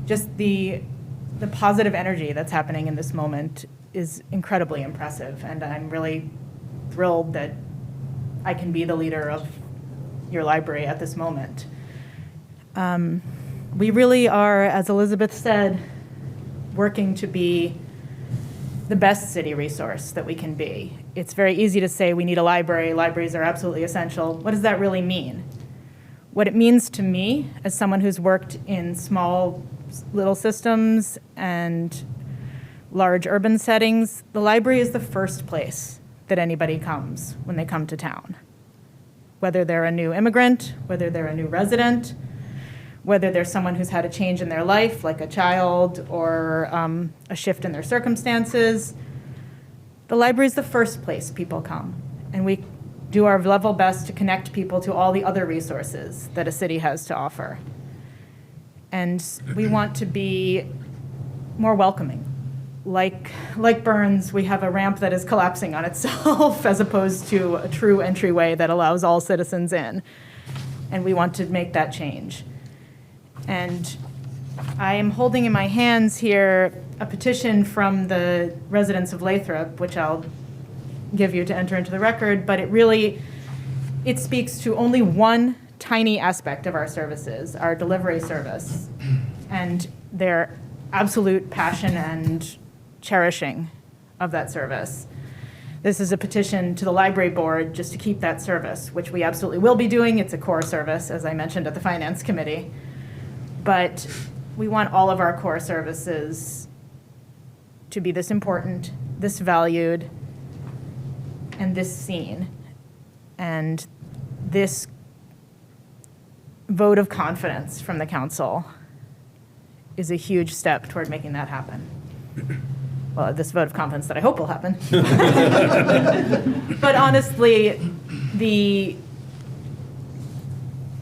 just the positive energy that's happening in this moment is incredibly impressive. And I'm really thrilled that I can be the leader of your library at this moment. We really are, as Elizabeth said, working to be the best city resource that we can be. It's very easy to say we need a library. Libraries are absolutely essential. What does that really mean? What it means to me, as someone who's worked in small, little systems and large urban settings, the library is the first place that anybody comes when they come to town. Whether they're a new immigrant, whether they're a new resident, whether there's someone who's had a change in their life, like a child or a shift in their circumstances, the library is the first place people come. And we do our level best to connect people to all the other resources that a city has to offer. And we want to be more welcoming. Like Burns, we have a ramp that is collapsing on itself as opposed to a true entryway that allows all citizens in. And we want to make that change. And I am holding in my hands here a petition from the residents of Lathrop, which I'll give you to enter into the record, but it speaks to only one tiny aspect of our services, our delivery service, and their absolute passion and cherishing of that service. This is a petition to the library board just to keep that service, which we absolutely will be doing. It's a core service, as I mentioned at the Finance Committee. But we want all of our core services to be this important, this valued, and this seen. And this vote of confidence from the council is a huge step toward making that happen. Well, this vote of confidence that I hope will happen. But honestly, the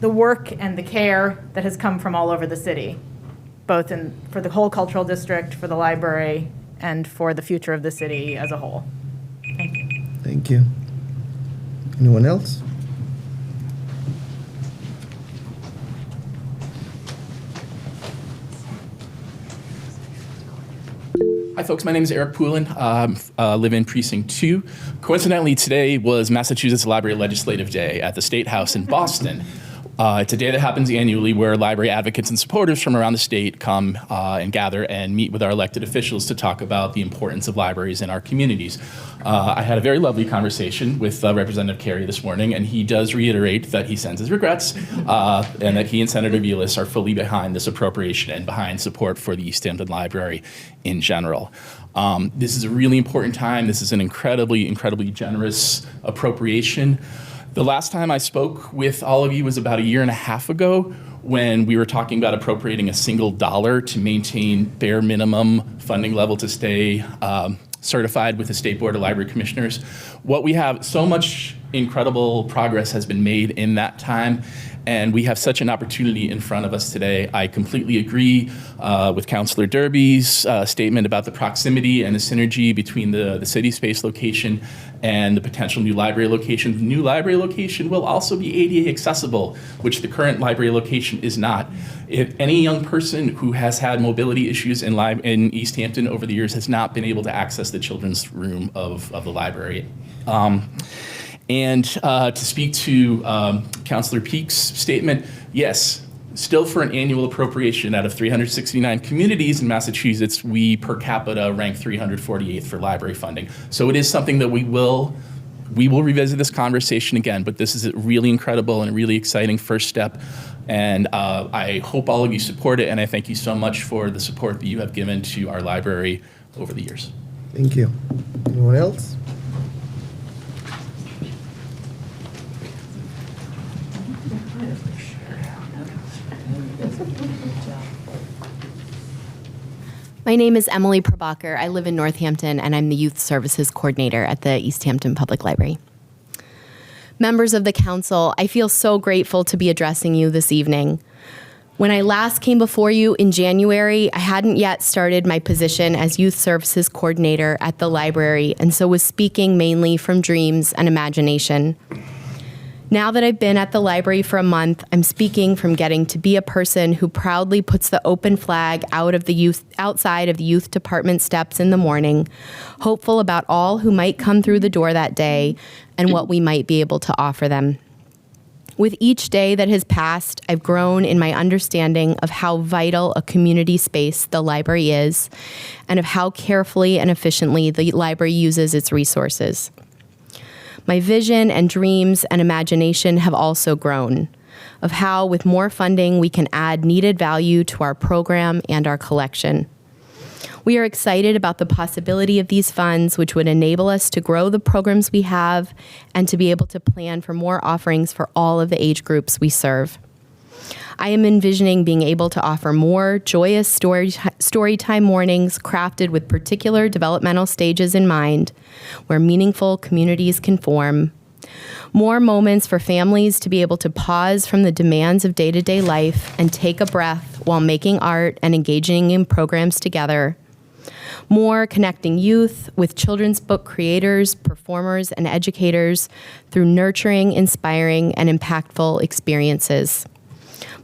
work and the care that has come from all over the city, both for the whole cultural district, for the library, and for the future of the city as a whole. Thank you. Thank you. Anyone else? Hi, folks. My name is Eric Poulin. I live in Precinct 2. Coincidentally, today was Massachusetts Library Legislative Day at the State House in Boston. It's a day that happens annually where library advocates and supporters from around the state come and gather and meet with our elected officials to talk about the importance of libraries in our communities. I had a very lovely conversation with Representative Carey this morning, and he does reiterate that he sends his regrets and that he and Senator Vilas are fully behind this appropriation and behind support for the Easthampton Library in general. This is a really important time. This is an incredibly, incredibly generous appropriation. The last time I spoke with all of you was about a year and a half ago when we were talking about appropriating $1 to maintain bare minimum funding level to stay certified with the State Board of Library Commissioners. What we have, so much incredible progress has been made in that time, and we have such an opportunity in front of us today. I completely agree with Councilor Derby's statement about the proximity and the synergy between the city space location and the potential new library location. The new library location will also be ADA accessible, which the current library location is not. If any young person who has had mobility issues in Easthampton over the years has not been able to access the children's room of the library. And to speak to Councilor Peak's statement, yes, still for an annual appropriation out of 369 communities in Massachusetts, we per capita rank 348th for library funding. So it is something that we will revisit this conversation again, but this is a really incredible and a really exciting first step. And I hope all of you support it, and I thank you so much for the support that you have given to our library over the years. Thank you. Anyone else? My name is Emily Prabhakar. I live in Northampton, and I'm the Youth Services Coordinator at the Easthampton Public Library. Members of the council, I feel so grateful to be addressing you this evening. When I last came before you in January, I hadn't yet started my position as Youth Services Coordinator at the library, and so was speaking mainly from dreams and imagination. Now that I've been at the library for a month, I'm speaking from getting to be a person who proudly puts the open flag outside of the youth department steps in the morning, hopeful about all who might come through the door that day and what we might be able to offer them. With each day that has passed, I've grown in my understanding of how vital a community space the library is and of how carefully and efficiently the library uses its resources. My vision and dreams and imagination have also grown, of how with more funding we can add needed value to our program and our collection. We are excited about the possibility of these funds, which would enable us to grow the programs we have and to be able to plan for more offerings for all of the age groups we serve. I am envisioning being able to offer more joyous storytime mornings crafted with particular developmental stages in mind, where meaningful communities can form. More moments for families to be able to pause from the demands of day-to-day life and take a breath while making art and engaging in programs together. More connecting youth with children's book creators, performers, and educators through nurturing, inspiring, and impactful experiences.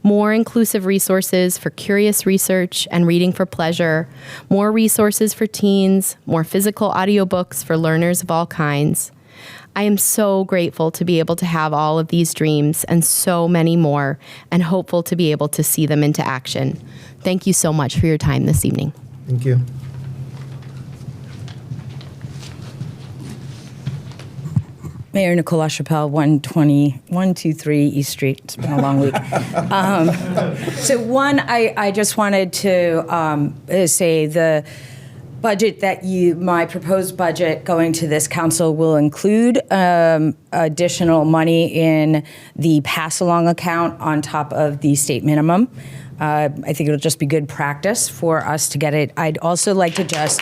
More inclusive resources for curious research and reading for pleasure, more resources for teens, more physical audiobooks for learners of all kinds. I am so grateful to be able to have all of these dreams and so many more, and hopeful to be able to see them into action. Thank you so much for your time this evening. Thank you. Mayor Nicole LaChapelle, 123 East Street. It's been a long week. So one, I just wanted to say the budget that my proposed budget going to this council will include additional money in the pass-along account on top of the state minimum. I think it'll just be good practice for us to get it. I'd also like to just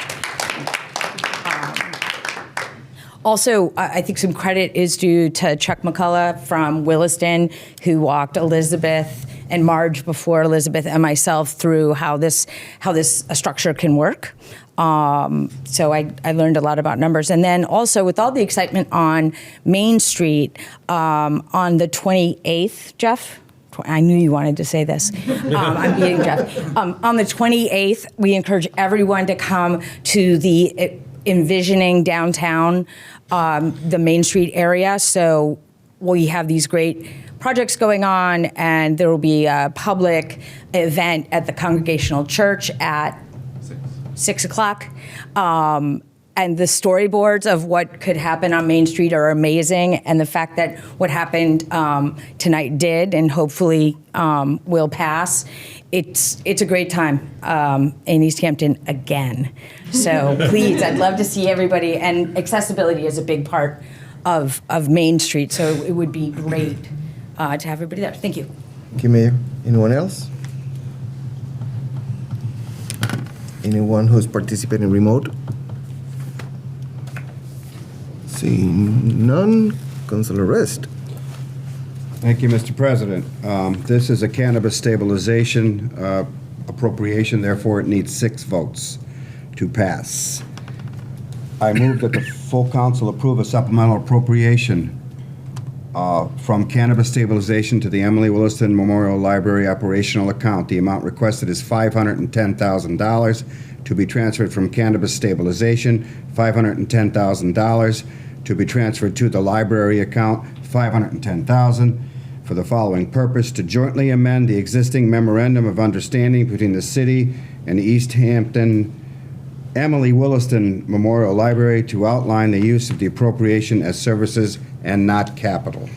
also, I think some credit is due to Chuck McCullough from Williston, who walked Elizabeth and Marge before Elizabeth and myself through how this structure can work. So I learned a lot about numbers. And then also with all the excitement on Main Street, on the 28th, Jeff? I knew you wanted to say this. I'm beating Jeff. On the 28th, we encourage everyone to come to the Envisioning Downtown, the Main Street area. So we have these great projects going on, and there will be a public event at the Congregational Church at 6 o'clock. And the storyboards of what could happen on Main Street are amazing. And the fact that what happened tonight did and hopefully will pass, it's a great time in Easthampton again. So please, I'd love to see everybody. And accessibility is a big part of Main Street. So it would be great to have everybody there. Thank you. Thank you, Mayor. Anyone else? Anyone who's participating remote? Seeing none, Councilor Rest. Thank you, Mr. President. This is a cannabis stabilization appropriation, therefore it needs 6 votes to pass. I move that the full council approve a supplemental appropriation from cannabis stabilization to the Emily Williston Memorial Library operational account. The amount requested is $510,000 to be transferred from cannabis stabilization, $510,000 to be transferred to the library account, $510,000 for the following purpose: to jointly amend the existing memorandum of understanding between the city and the Easthampton Emily Williston Memorial Library to outline the use of the appropriation as services and not capital.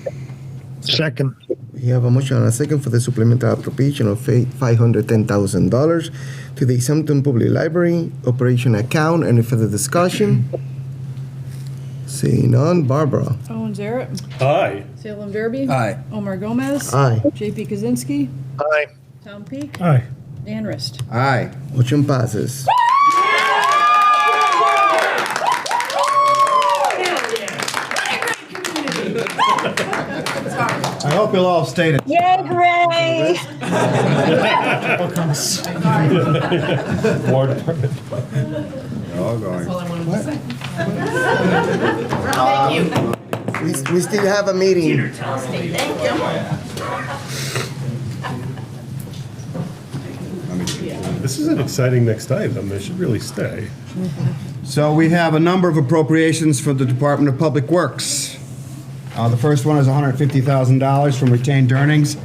Second. We have a motion and a second for the supplemental appropriation of $510,000 to the Easthampton Public Library operation account. Any further discussion? Seeing none, Barbara. Owen Zarrett. Aye. Salem Derby. Aye. Omar Gomez. Aye. JP Kaczynski. Aye. Tom Peak. Aye. Dan Rist. Aye. Motion passes. I hope you'll all stay to Yay, hooray! War Department. all going. We still have a meeting. This is an exciting next item. They should really stay. So we have a number of appropriations for the Department of Public Works. The first one is $150,000 from retained earnings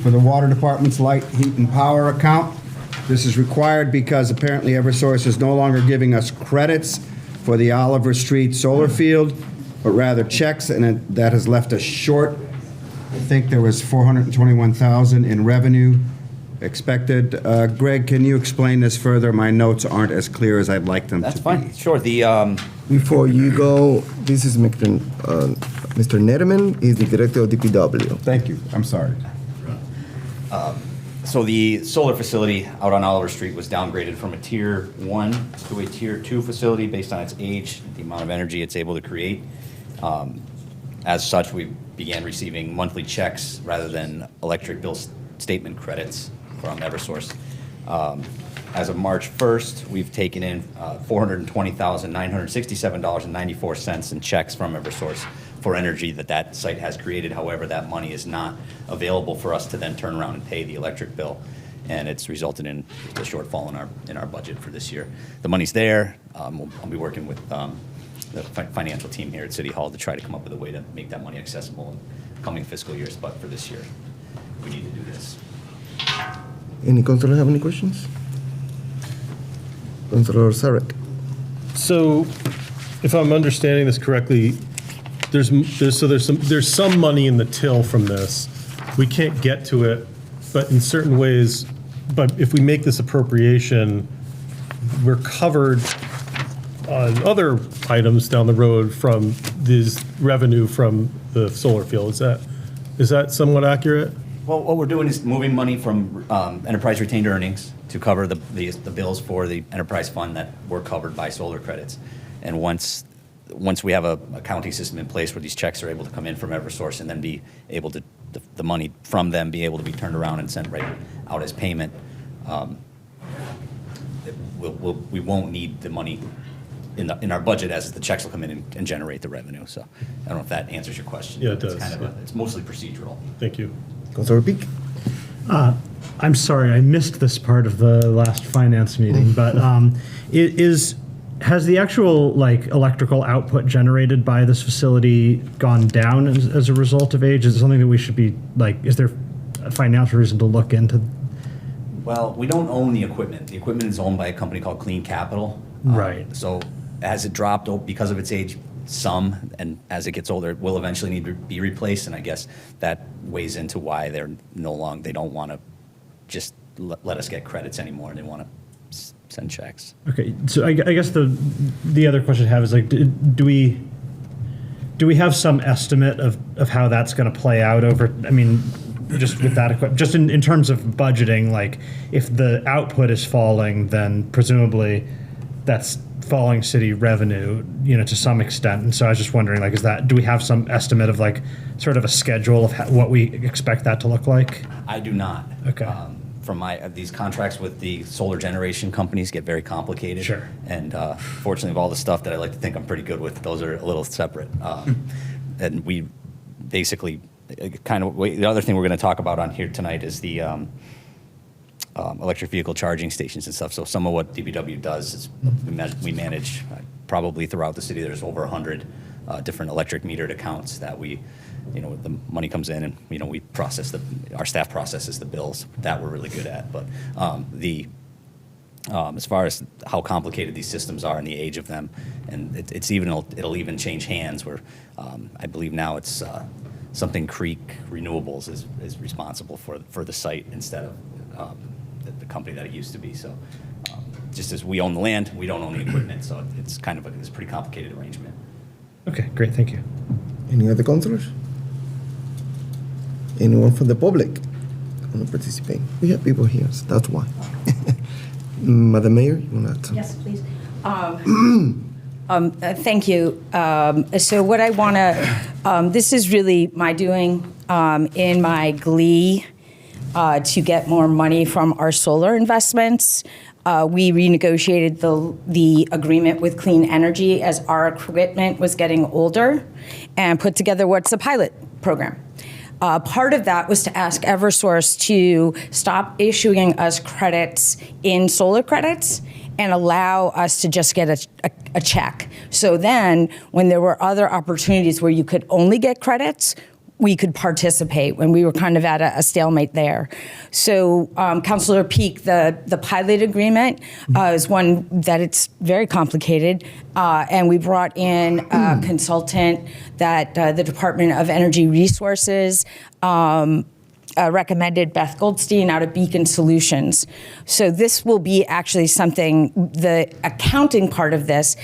for the Water Department's light, heat, and power account. This is required because apparently Eversource is no longer giving us credits for the Oliver Street solar field, but rather checks, and that has left us short. I think there was $421,000 in revenue expected. Greg, can you explain this further? My notes aren't as clear as I'd like them to be. That's fine. Sure. The Before you go, this is Mr. Netterman, he's the director of DPW. Thank you. I'm sorry. So the solar facility out on Oliver Street was downgraded from a Tier 1 to a Tier 2 facility based on its age, the amount of energy it's able to create. As such, we began receiving monthly checks rather than electric bill statement credits from Eversource. As of March 1st, we've taken in $420,967.94 in checks from Eversource for energy that site has created. However, that money is not available for us to then turn around and pay the electric bill, and it's resulted in a shortfall in our budget for this year. The money's there. I'll be working with the financial team here at City Hall to try to come up with a way to make that money accessible in coming fiscal years, but for this year, we need to do this. Any councilor have any questions? Councilor Sarek. So, if I'm understanding this correctly, there's some money in the till from this. We can't get to it, but in certain ways, but if we make this appropriation, we're covered on other items down the road from this revenue from the solar field. Is that somewhat accurate? Well, what we're doing is moving money from enterprise retained earnings to cover the bills for the enterprise fund that were covered by solar credits. And once we have a accounting system in place where these checks are able to come in from Eversource and then be able to, the money from them be able to be turned around and sent right out as payment, we won't need the money in our budget as the checks will come in and generate the revenue. So I don't know if that answers your question. Yeah, it does. It's mostly procedural. Thank you. Councilor Peak. I'm sorry, I missed this part of the last finance meeting, but has the actual electrical output generated by this facility gone down as a result of age? Is it something that we should be is there a financial reason to look into? Well, we don't own the equipment. The equipment is owned by a company called Clean Capital. Right. So has it dropped because of its age? Some, and as it gets older, it will eventually need to be replaced, and I guess that weighs into why they don't want to just let us get credits anymore. They want to send checks. Okay, so I guess the other question I have is do we have some estimate of how that's going to play out over? I mean, just with that equipment, just in terms of budgeting, if the output is falling, then presumably that's falling city revenue, to some extent. And so I was just wondering, do we have some estimate of sort of a schedule of what we expect that to look like? I do not. Okay. From these contracts with the solar generation companies get very complicated. Sure. And fortunately, of all the stuff that I like to think I'm pretty good with, those are a little separate. And we basically the other thing we're going to talk about on here tonight is the electric vehicle charging stations and stuff. So some of what DPW does is we manage probably throughout the city. There's over 100 different electric metered accounts that the money comes in and we process our staff processes the bills. That we're really good at. But as far as how complicated these systems are and the age of them, and it'll even change hands. Where I believe now it's something Creek Renewables is responsible for the site instead of the company that it used to be. So just as we own the land, we don't own the equipment. So it's kind of it's a pretty complicated arrangement. Okay, great, thank you. Any other councilors? Anyone from the public want to participate? We have people here, so that's why. Madam Mayor, you want to add something? Yes, please. Thank you. So what I want to, this is really my doing in my glee to get more money from our solar investments. We renegotiated the agreement with Clean Energy as our equipment was getting older and put together what's a pilot program. Part of that was to ask Eversource to stop issuing us credits in solar credits and allow us to just get a check. So then when there were other opportunities where you could only get credits, we could participate when we were kind of at a stalemate there. So Councilor Peak, the pilot agreement is one that it's very complicated. And we brought in a consultant that the Department of Energy Resources recommended, Beth Goldstein out of Beacon Solutions. So this will be actually something, the accounting part of this,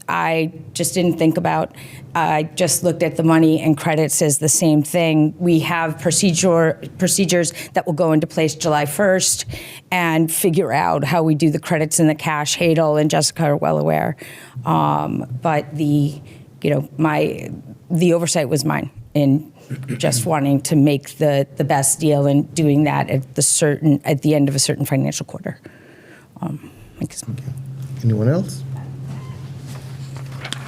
I just didn't think about. I just looked at the money and credits as the same thing. We have procedures that will go into place July 1st and figure out how we do the credits and the cash. Hadel and Jessica are well aware. But the oversight was mine in just wanting to make the best deal and doing that at the end of a certain financial quarter. Anyone else?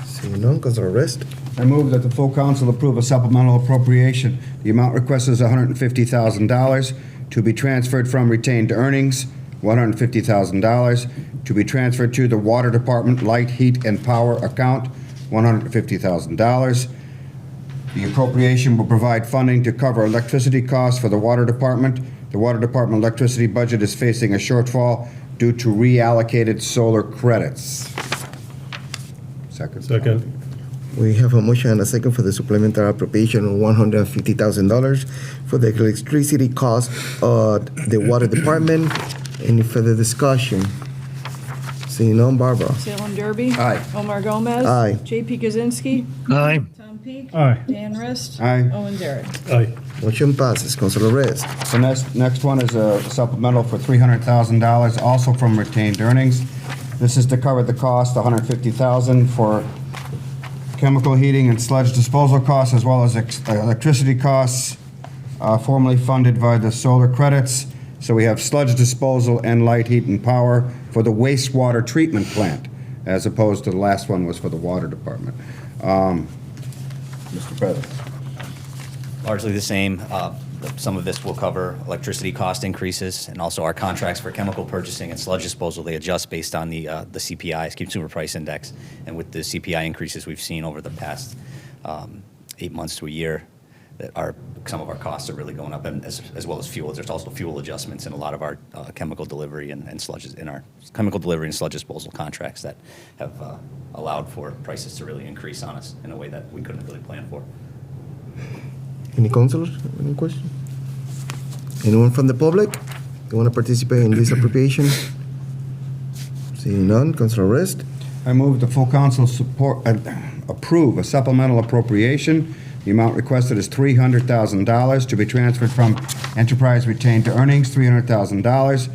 Seeing none, Councilor Rest. I move that the full council approve a supplemental appropriation. The amount requested is $150,000 to be transferred from retained earnings, $150,000 to be transferred to the Water Department Light, Heat, and Power account, $150,000. The appropriation will provide funding to cover electricity costs for the Water Department. The Water Department electricity budget is facing a shortfall due to reallocated solar credits. Second. We have a motion and a second for the supplemental appropriation of $150,000 for the electricity cost of the water department. Any further discussion? Seeing none, Barbara. Salem Derby. Aye. Omar Gomez. Aye. JP Kaczynski. Aye. Tom Peak. Aye. Dan Rist. Aye. Owen Zaret. Aye. Motion passes. Councilor Rest. The next one is a supplemental for $300,000, also from retained earnings. This is to cover the cost, $150,000 for chemical heating and sludge disposal costs, as well as electricity costs, formerly funded by the solar credits. So we have sludge disposal and light, heat, and power for the wastewater treatment plant, as opposed to the last one was for the water department. Mr. President. Largely the same. Some of this will cover electricity cost increases, and also our contracts for chemical purchasing and sludge disposal. They adjust based on the CPI, Consumer Price Index, and with the CPI increases we've seen over the past 8 months to a year, that some of our costs are really going up, and as well as fuel. There's also fuel adjustments in a lot of our chemical delivery and sludges in our chemical delivery and sludge disposal contracts that have allowed for prices to really increase on us in a way that we couldn't really plan for. Any councilors? Any question? Anyone from the public? You want to participate in this appropriation? Seeing none, Councilor Rest. I move the full council approve a supplemental appropriation. The amount requested is $300,000 to be transferred from enterprise retained earnings, $300,000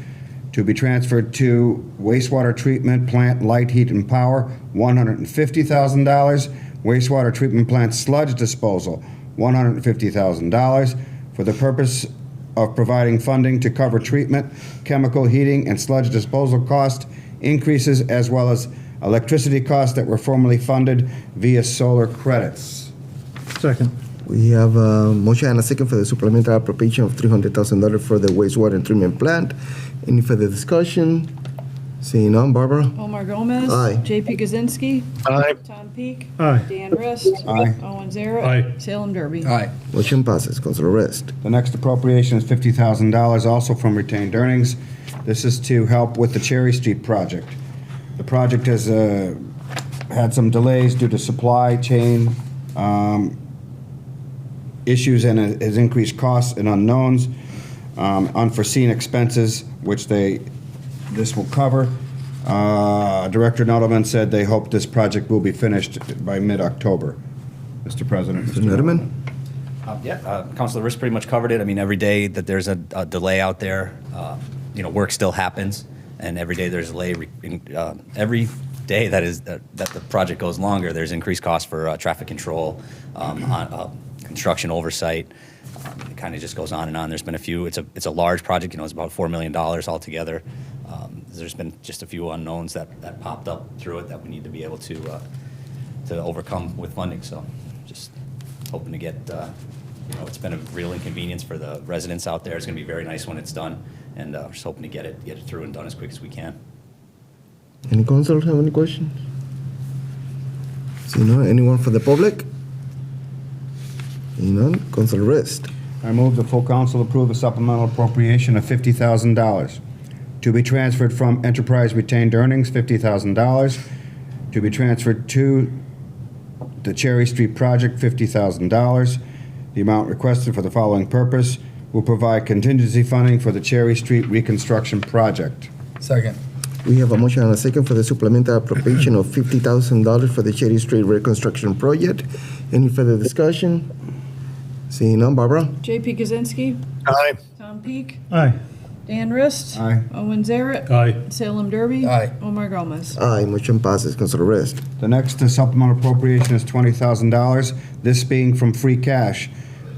to be transferred to wastewater treatment plant light, heat, and power, $150,000. Wastewater treatment plant sludge disposal, $150,000 for the purpose of providing funding to cover treatment, chemical heating, and sludge disposal cost increases, as well as electricity costs that were formerly funded via solar credits. Second. We have a motion and a second for the supplemental appropriation of $300,000 for the wastewater treatment plant. Any further discussion? Seeing none, Barbara? Omar Gomez. Aye. JP Kaczynski. Aye. Tom Peak. Aye. Dan Rist. Aye. Owen Zaret. Aye. Salem Derby. Aye. Motion passes. Councilor Rest. The next appropriation is $50,000, also from retained earnings. This is to help with the Cherry Street project. The project has had some delays due to supply chain issues, and has increased costs and unknowns, unforeseen expenses, which this will cover. Director Nodelman said they hope this project will be finished by mid-October. Mr. President. Mr. Nodelman? Councilor Riss pretty much covered it. I mean, every day that there's a delay out there, work still happens, and every day there's a delay. Every day that the project goes longer, there's increased costs for traffic control, construction oversight. It kind of just goes on and on. There's been a few. It's a large project. It's about $4 million altogether. There's been just a few unknowns that popped up through it that we need to be able to overcome with funding. So, just hoping to get. It's been a real inconvenience for the residents out there. It's going to be very nice when it's done, and we're just hoping to get it through and done as quick as we can. Any councilors have any questions? Seeing none, anyone for the public? Seeing none, Councilor Rest. I move the full council approve a supplemental appropriation of $50,000 to be transferred from enterprise retained earnings, $50,000 to be transferred to the Cherry Street project, $50,000. The amount requested for the following purpose will provide contingency funding for the Cherry Street reconstruction project. Second. We have a motion and a second for the supplemental appropriation of $50,000 for the Cherry Street reconstruction project. Any further discussion? Seeing none, Barbara? JP Kaczynski. Aye. Tom Peak. Aye. Dan Rist. Aye. Owen Zaret. Aye. Salem Derby. Aye. Omar Gomez. Aye, motion passes. Councilor Rest. The next supplemental appropriation is $20,000, this being from free cash.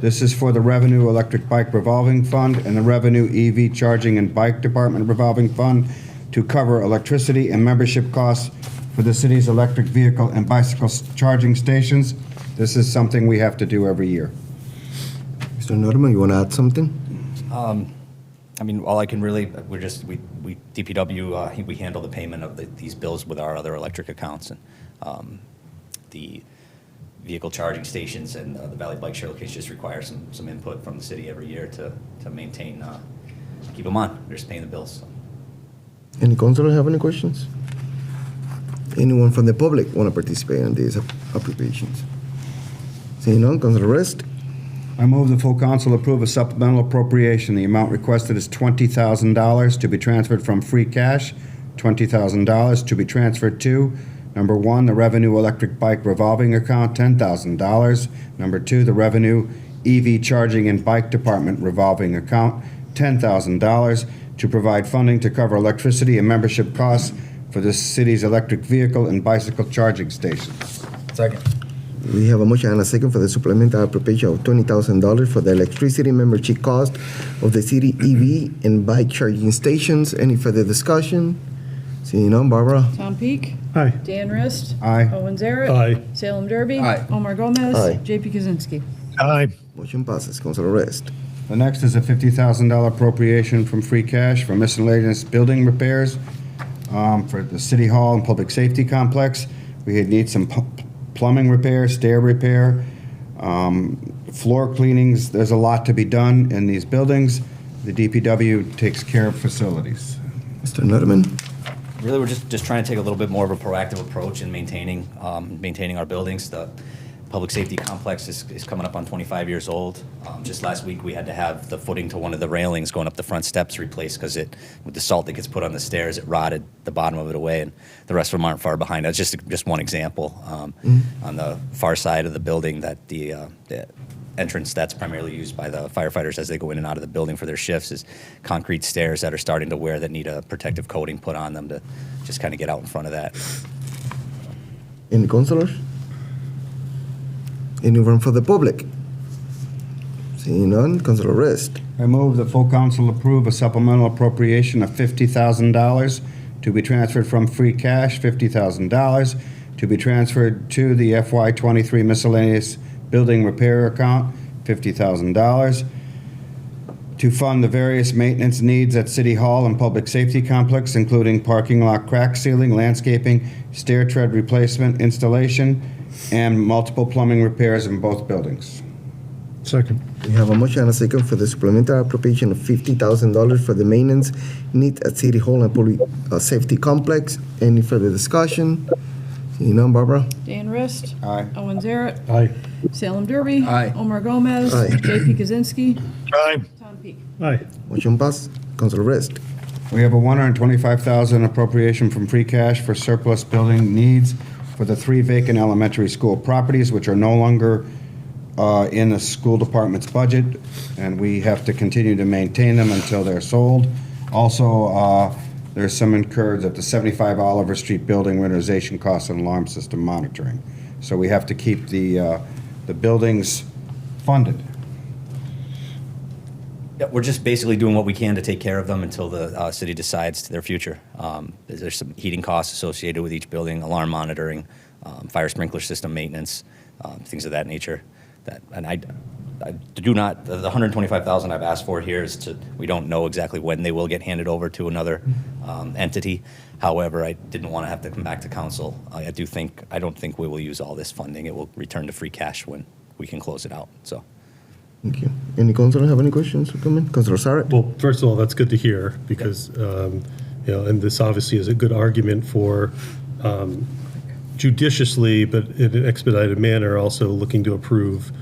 This is for the Revenue Electric Bike Revolving Fund and the Revenue EV Charging and Bike Department Revolving Fund to cover electricity and membership costs for the city's electric vehicle and bicycle charging stations. This is something we have to do every year. Mr. Nodelman, you want to add something? All I can really, we DPW, we handle the payment of these bills with our other electric accounts, and the vehicle charging stations and the Valley Bike Share locations just require some input from the city every year to maintain, keep them on. We're just paying the bills. So. Any councilor have any questions? Anyone from the public want to participate in this appropriations? Seeing none, Councilor Rist. I move the full council approve a supplemental appropriation. The amount requested is $20,000 to be transferred from free cash, $20,000 to be transferred to, number one, the Revenue Electric Bike Revolving Account, $10,000. Number two, the Revenue EV Charging and Bike Department Revolving Account, $10,000 to provide funding to cover electricity and membership costs for the city's electric vehicle and bicycle charging stations. Second. We have a motion and a second for the supplemental appropriation of $20,000 for the electricity membership cost of the city EV and bike charging stations. Any further discussion? Seeing none, Barbara? Tom Peak. Aye. Dan Rist. Aye. Owen Zaret. Aye. Salem Derby. Aye. Omar Gomez. Aye. JP Kaczynski. Aye. Motion passes. Councilor Rist. The next is a $50,000 appropriation from free cash for miscellaneous building repairs for the City Hall and Public Safety Complex. We need some plumbing repair, stair repair, floor cleanings. There's a lot to be done in these buildings. The DPW takes care of facilities. Mr. Nutman. Really, we're just trying to take a little bit more of a proactive approach in maintaining our buildings. The public safety complex is coming up on 25 years old. Just last week, we had to have the footing to one of the railings going up the front steps replaced because with the salt that gets put on the stairs, it rotted the bottom of it away, and the rest of them aren't far behind. That's just one example. On the far side of the building, that the entrance that's primarily used by the firefighters as they go in and out of the building for their shifts is concrete stairs that are starting to wear that need a protective coating put on them to just kind of get out in front of that. Any councilors? Anyone for the public? Seeing none, Councilor Rist. I move the full council approve a supplemental appropriation of $50,000 to be transferred from free cash, $50,000 to be transferred to the FY23 miscellaneous building repair account, $50,000 to fund the various maintenance needs at City Hall and Public Safety Complex, including parking lot crack sealing, landscaping, stair tread replacement, installation, and multiple plumbing repairs in both buildings. Second. We have a motion and a second for the supplemental appropriation of $50,000 for the maintenance need at City Hall and Public Safety Complex. Any further discussion? Seeing none, Barbara? Dan Rist. Aye. Owen Zaret. Aye. Salem Derby. Aye. Omar Gomez. Aye. JP Kaczynski. Aye. Tom Peak. Aye. Motion passed. Councilor Rist. We have a $125,000 appropriation from free cash for surplus building needs for the 3 vacant elementary school properties, which are no longer in the school department's budget, and we have to continue to maintain them until they're sold. Also, there's some incurred at the 75 Oliver Street building winterization costs and alarm system monitoring. So we have to keep the buildings funded. Yeah, we're just basically doing what we can to take care of them until the city decides their future. There's some heating costs associated with each building, alarm monitoring, fire sprinkler system maintenance, things of that nature. I do not, the $125,000 I've asked for here is we don't know exactly when they will get handed over to another entity. However, I didn't want to have to come back to council. I don't think we will use all this funding. It will return to free cash when we can close it out, so. Thank you. Any councilor have any questions or comment? Councilor Zaret? Well, first of all, that's good to hear because, and this obviously is a good argument for judiciously, but in an expedited manner, also looking to approve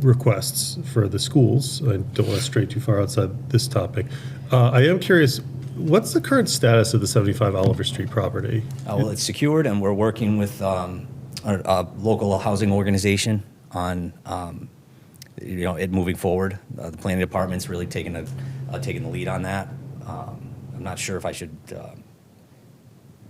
requests for the schools. I don't want to stray too far outside this topic. I am curious, what's the current status of the 75 Oliver Street property? Well, it's secured, and we're working with our local housing organization on it moving forward. The planning department's really taking the lead on that. I'm not sure if I should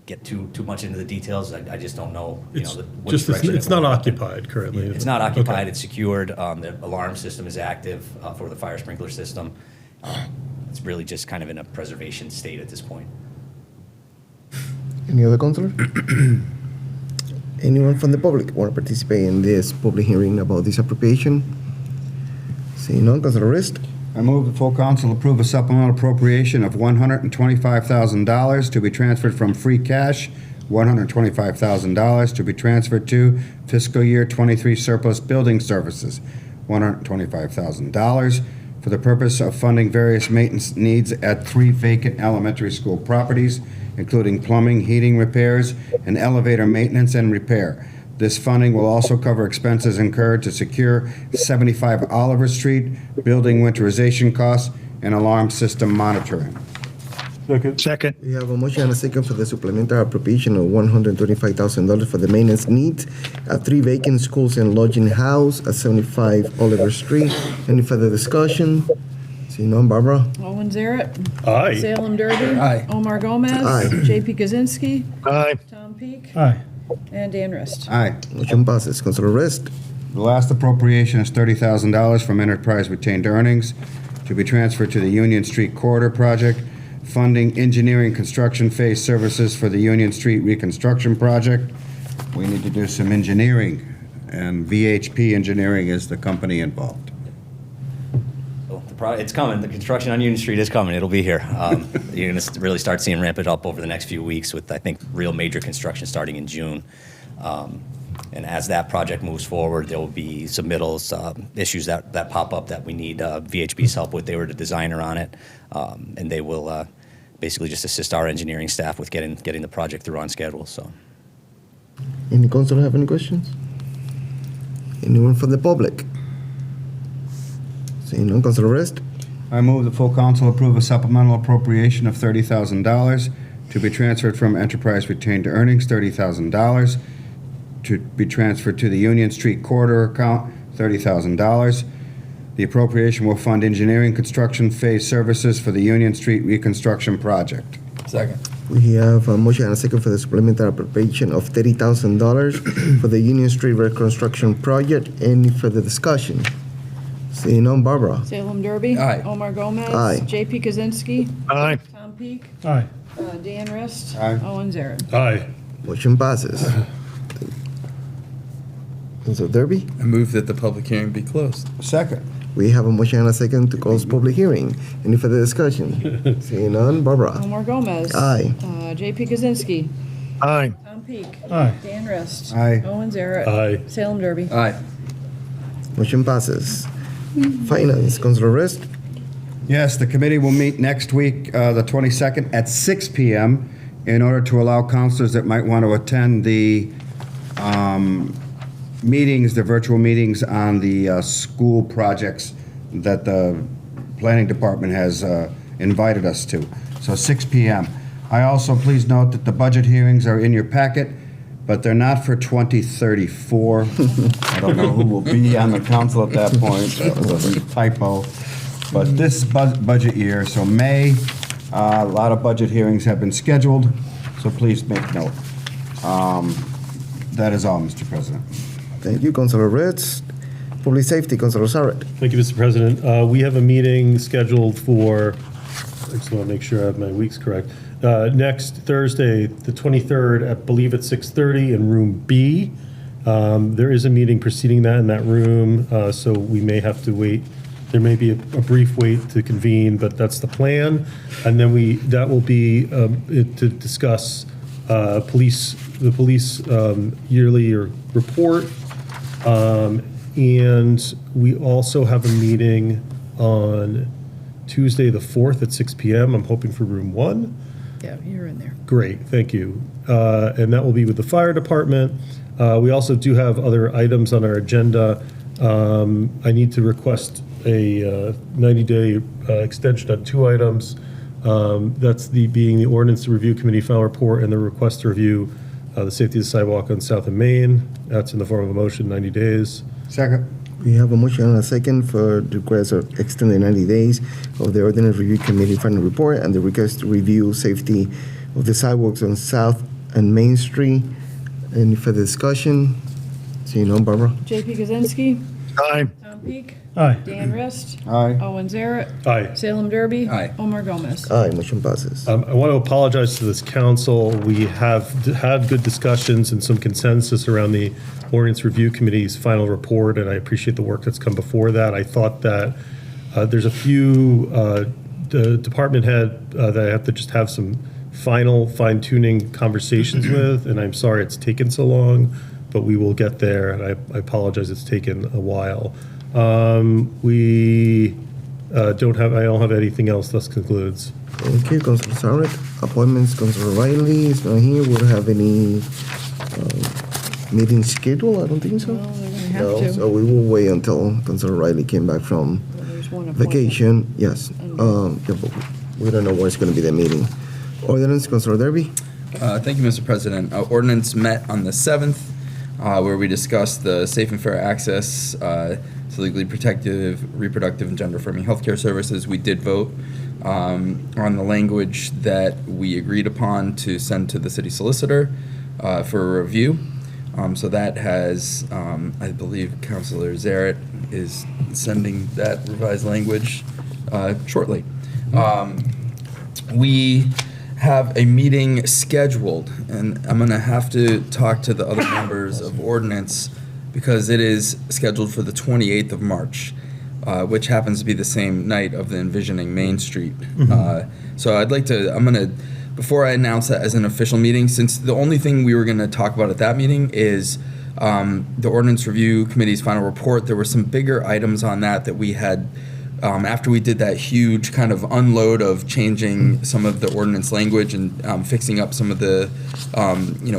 get too much into the details. I just don't know. It's not occupied currently. It's not occupied. Okay. It's secured. The alarm system is active for the fire sprinkler system. It's really just kind of in a preservation state at this point. Any other councilor? Anyone from the public want to participate in this public hearing about this appropriation? Seeing none, Councilor Rist. I move the full council approve a supplemental appropriation of $125,000 to be transferred from free cash, $125,000 to be transferred to fiscal year 23 surplus building services, $125,000 for the purpose of funding various maintenance needs at 3 vacant elementary school properties, including plumbing, heating repairs, and elevator maintenance and repair. This funding will also cover expenses incurred to secure 75 Oliver Street, building winterization costs, and alarm system monitoring. Second. We have a motion and a second for the supplemental appropriation of $125,000 for the maintenance needs at 3 vacant schools and lodging house at 75 Oliver Street. Any further discussion? Seeing none, Barbara? Owen Zaret. Aye. Salem Derby. Aye. Omar Gomez. Aye. JP Kaczynski. Aye. Tom Peak. Aye. And Dan Rist. Aye. Motion passes. Councilor Rist. The last appropriation is $30,000 from enterprise retained earnings to be transferred to the Union Street Corridor Project, funding engineering construction phase services for the Union Street reconstruction project. We need to do some engineering, and VHP Engineering is the company involved. It's coming. The construction on Union Street is coming. It'll be here. You're going to really start seeing ramp it up over the next few weeks with, I think, real major construction starting in June. And as that project moves forward, there will be submittals, issues that pop up that we need VHB's help with. They were the designer on it, and they will basically just assist our engineering staff with getting the project through on schedule. So, Any councilor have any questions? Anyone from the public? Seeing none, Councilor Rist. I move the full council approve a supplemental appropriation of $30,000 to be transferred from enterprise retained earnings, $30,000 to be transferred to the Union Street Corridor account, $30,000. The appropriation will fund engineering construction phase services for the Union Street reconstruction project. Second. We have a motion and a second for the supplemental appropriation of $30,000 for the Union Street reconstruction project. Any further discussion? Seeing none, Barbara. Salem Derby. Aye. Omar Gomez. Aye. JP Kaczynski. Aye. Tom Peak. Aye. Dan Rist. Aye. Owen Zaret. Aye. Motion passes. Councilor Derby. I move that the public hearing be closed. Second. We have a motion and a second to close public hearing. Any further discussion? Seeing none, Barbara. Omar Gomez. Aye. JP Kaczynski. Aye. Tom Peak. Aye. Dan Rist. Aye. Owen Zaret. Aye. Salem Derby. Aye. Motion passes. Finance, Councilor Rist. Yes, the committee will meet next week, the 22nd, at 6 p.m. in order to allow counselors that might want to attend the meetings, the virtual meetings on the school projects that the planning department has invited us to. So 6 p.m. I also, please note that the budget hearings are in your packet, but they're not for 2034. I don't know who will be on the council at that point. That was a typo. But this budget year, so May, a lot of budget hearings have been scheduled, so please make note. That is all, Mr. President. Thank you, Councilor Rist. Public Safety, Councilor Saret. Thank you, Mr. President. We have a meeting scheduled for, I just want to make sure I have my weeks correct, next Thursday, the 23rd, I believe at 6:30 in room B. There is a meeting preceding that in that room, so we may have to wait. There may be a brief wait to convene, but that's the plan. And then that will be to discuss the police yearly report. And we also have a meeting on Tuesday the 4th at 6 p.m. I'm hoping for room 1. Yeah, you're in there. Great, thank you. And that will be with the fire department. We also do have other items on our agenda. I need to request a 90-day extension on 2 items. That's being the Ordinance Review Committee final report and the request to review the safety of the sidewalk on South and Main. That's in the form of a motion, 90 days. Second. We have a motion and a second for the request of extended 90 days of the Ordinance Review Committee final report and the request to review safety of the sidewalks on South and Main Street. Any further discussion? Seeing none, Barbara. JP Kaczynski. Aye. Tom Peak. Aye. Dan Rist. Aye. Owen Zaret. Aye. Salem Derby. Aye. Omar Gomez. Aye, motion passes. I want to apologize to this council. We have had good discussions and some consensus around the Ordinance Review Committee's final report, and I appreciate the work that's come before that. I thought that there's a few the department head that I have to just have some final fine-tuning conversations with, and I'm sorry it's taken so long, but we will get there, and I apologize it's taken a while. We I don't have anything else. Thus concludes. Thank you, Councilor Saret. Appointments, Councilor Riley is not here. We'll have any meeting schedule? I don't think so. Well, they're gonna have No, to. so we will wait until Councilor Riley came back from There's one appointment. vacation. Yes. Yeah, but we don't know where it's going to be the meeting. Ordinance, Councilor Derby. Thank you, Mr. President. Ordinance met on the 7th, where we discussed the safe and fair access to legally protective, reproductive, and gender-affirming healthcare services. We did vote on the language that we agreed upon to send to the city solicitor for a review. So that has, I believe, Councilor Zaret is sending that revised language shortly. We have a meeting scheduled, and I'm going to have to talk to the other members of ordinance because it is scheduled for the 28th of March, which happens to be the same night of the Envisioning Main Street. So I'd like to, before I announce that as an official meeting, since the only thing we were going to talk about at that meeting is the Ordinance Review Committee's final report, there were some bigger items on that we had after we did that huge kind of unload of changing some of the ordinance language and fixing up some of the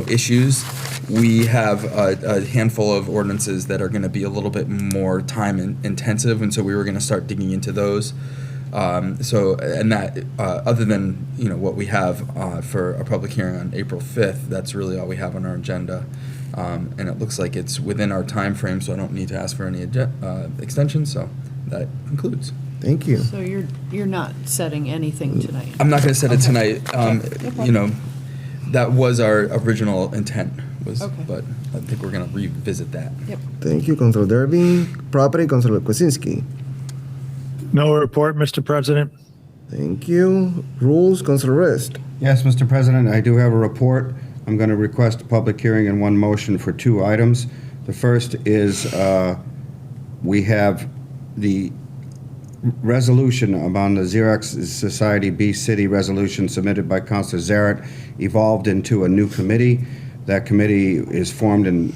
issues, we have a handful of ordinances that are going to be a little bit more time intensive, and so we were going to start digging into those. Other than what we have for a public hearing on April 5th, that's really all we have on our agenda. And it looks like it's within our time frame, so I don't need to ask for any extensions. So that concludes. Thank you. So you're not setting anything tonight? I'm not going to set it tonight. No problem. That was our original intent, Okay. but I think we're going to revisit that. Yep. Thank you, Councilor Derby. Property, Councilor Kwasinski. No report, Mr. President. Thank you. Rules, Councilor Rist. Yes, Mr. President, I do have a report. I'm going to request a public hearing in one motion for two items. The first is we have the resolution about the Xerox Society B City resolution submitted by Councilor Zaret evolved into a new committee. That committee is formed in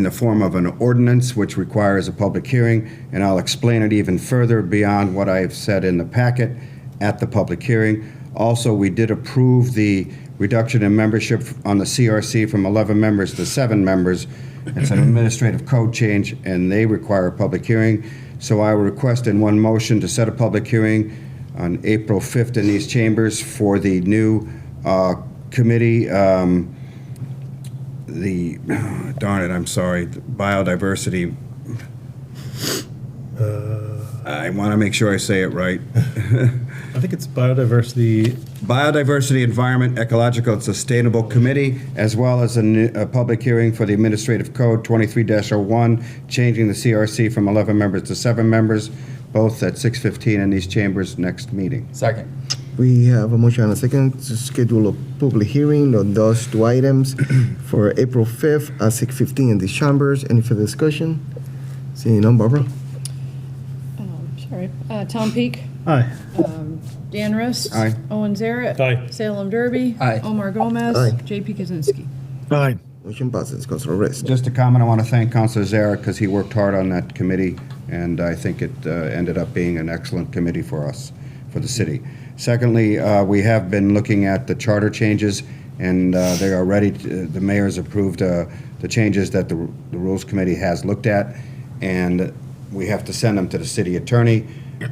the form of an ordinance which requires a public hearing, and I'll explain it even further beyond what I've said in the packet at the public hearing. Also, we did approve the reduction in membership on the CRC from 11 members to 7 members. It's an administrative code change, and they require a public hearing. So I will request in one motion to set a public hearing on April 5th in these chambers for the new committee, biodiversity. I want to make sure I say it right. I think it's biodiversity, Environment, Ecological, and Sustainable Committee, as well as a public hearing for the Administrative Code 23-01, changing the CRC from 11 members to 7 members, both at 6:15 in these chambers next meeting. Second. We have a motion and a second to schedule a public hearing on those two items for April 5th at 6:15 in these chambers. Any further discussion? Seeing none, Barbara? Sorry. Tom Peak? Aye. Dan Rist? Aye. Owen Zaret? Aye. Salem Derby? Aye. Omar Gomez? Aye. JP Kaczynski? Aye. Motion passes. Councilor Rist. Just a comment, I want to thank Councilor Zaret because he worked hard on that committee, and I think it ended up being an excellent committee for us, for the city. Secondly, we have been looking at the charter changes, and they are ready. The mayor's approved the changes that the Rules Committee has looked at, and we have to send them to the city attorney.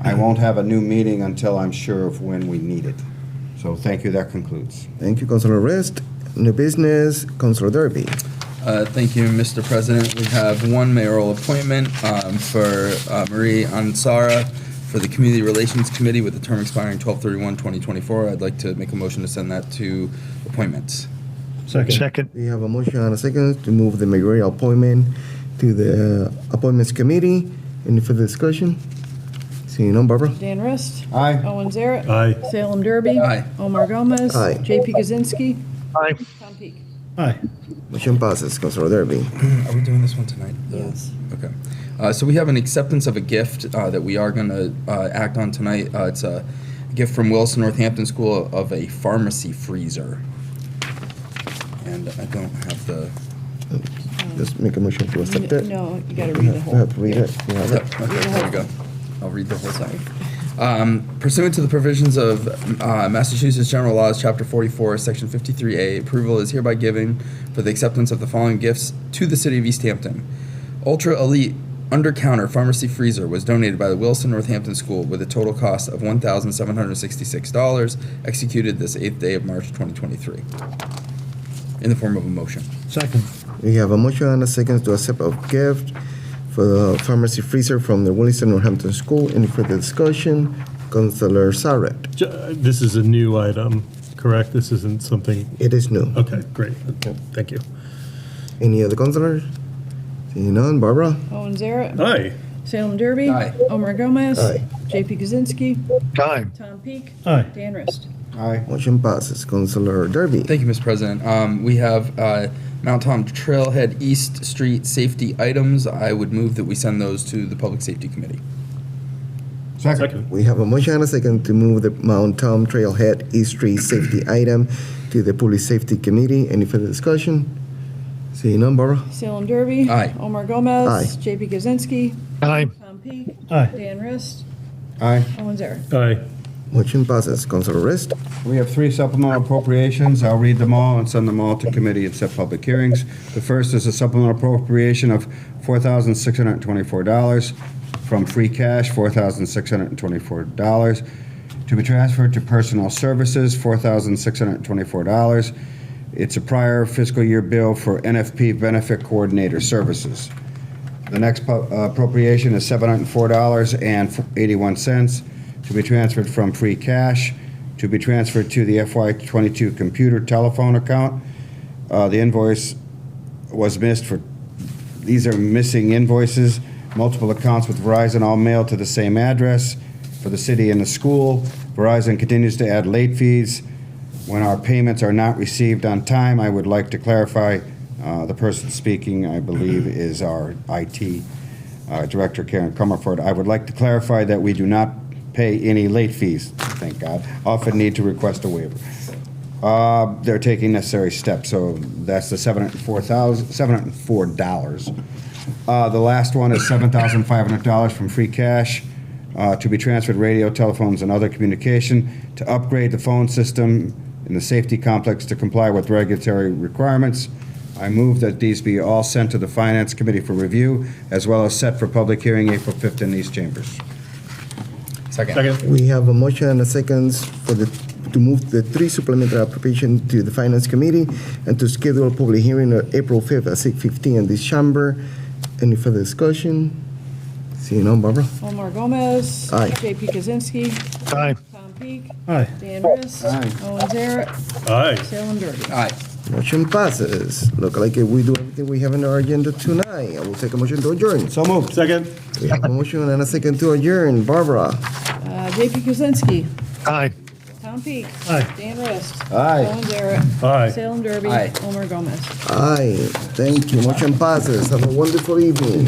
I won't have a new meeting until I'm sure of when we need it. So thank you, that concludes. Thank you, Councilor Rist. New business, Councilor Derby. Thank you, Mr. President. We have one mayoral appointment for Marie Ansara for the Community Relations Committee with the term expiring 12/31/2024. I'd like to make a motion to send that to appointments. Second. We have a motion and a second to move the mayoral appointment to the Appointments Committee. Any further discussion? Seeing none, Barbara? Dan Rist? Aye. Owen Zaret? Aye. Salem Derby? Aye. Omar Gomez? Aye. JP Kaczynski? Aye. Tom Peak? Aye. Motion passes. Councilor Derby. Are we doing this one tonight? Yes. Okay. So we have an acceptance of a gift that we are going to act on tonight. It's a gift from Wilson Northampton School of a pharmacy freezer. And I don't have the... Just make a motion to accept it. No, you got to read the whole. We have to read it. You have it? Okay, there we go. I'll read the whole thing. Pursuant to the provisions of Massachusetts General Laws, Chapter 44, Section 53A, approval is hereby given for the acceptance of the following gifts to the city of Easthampton. Ultra Elite Under-Counter Pharmacy Freezer was donated by the Wilson Northampton School with a total cost of $1,766, executed this 8th day of March 2023. In the form of a motion. Second. We have a motion and a second to accept a gift for the pharmacy freezer from the Wilson Northampton School. Any further discussion? Councilor Saret. This is a new item, correct? This isn't something. It is new. Okay, great. Thank you. Any other councilors? Seeing none, Barbara? Owen Zaret. Aye. Salem Derby. Aye. Omar Gomez. Aye. JP Kaczynski. Aye. Tom Peak. Aye. Dan Rist. Aye. Motion passes. Councilor Derby. Thank you, Mr. President. We have Mount Tom Trailhead East Street safety items. I would move that we send those to the Public Safety Committee. Second. We have a motion and a second to move the Mount Tom Trailhead East Street safety item to the Public Safety Committee. Any further discussion? Seeing none, Barbara? Salem Derby. Aye. Omar Gomez. Aye. JP Kaczynski. Aye. Tom Peak. Aye. Dan Rist. Aye. Owen Zaret. Aye. Motion passes. Councilor Rist. We have 3 supplemental appropriations. I'll read them all and send them all to committee and set public hearings. The first is a supplemental appropriation of $4,624 from free cash, $4,624 to be transferred to personnel services, $4,624. It's a prior fiscal year bill for NFP benefit coordinator services. The next appropriation is $704.81 to be transferred from free cash to be transferred to the FY22 computer telephone account. The invoice was missed for, these are missing invoices, multiple accounts with Verizon, all mailed to the same address for the city and the school. Verizon continues to add late fees when our payments are not received on time. I would like to clarify, the person speaking, I believe, is our IT Director, Karen Comerford. I would like to clarify that we do not pay any late fees, thank God. Often need to request a waiver. They're taking necessary steps, so that's the $704. The last one is $7,500 from free cash to be transferred radio, telephones, and other communication to upgrade the phone system in the safety complex to comply with regulatory requirements. I move that these be all sent to the Finance Committee for review, as well as set for public hearing April 5th in these chambers. Second. We have a motion and a second to move the 3 supplementary appropriation to the Finance Committee and to schedule a public hearing on April 5th at 6:15 in this chamber. Any further discussion? Seeing none, Barbara? Omar Gomez. Aye. JP Kaczynski. Aye. Tom Peak. Aye. Dan Rist. Aye. Owen Zaret. Aye. Salem Derby. Aye. Motion passes. Look like we do everything we have in our agenda tonight. I will take a motion to adjourn. So moved. Second. We have a motion and a second to adjourn. Barbara? JP Kaczynski. Aye. Tom Peak. Aye. Dan Rist. Aye. Owen Zaret. Aye. Salem Derby. Aye. Omar Gomez. Aye. Thank you. Motion passes. Have a wonderful evening.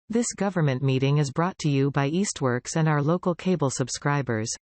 This government meeting is brought to you by Eastworks and our local cable subscribers.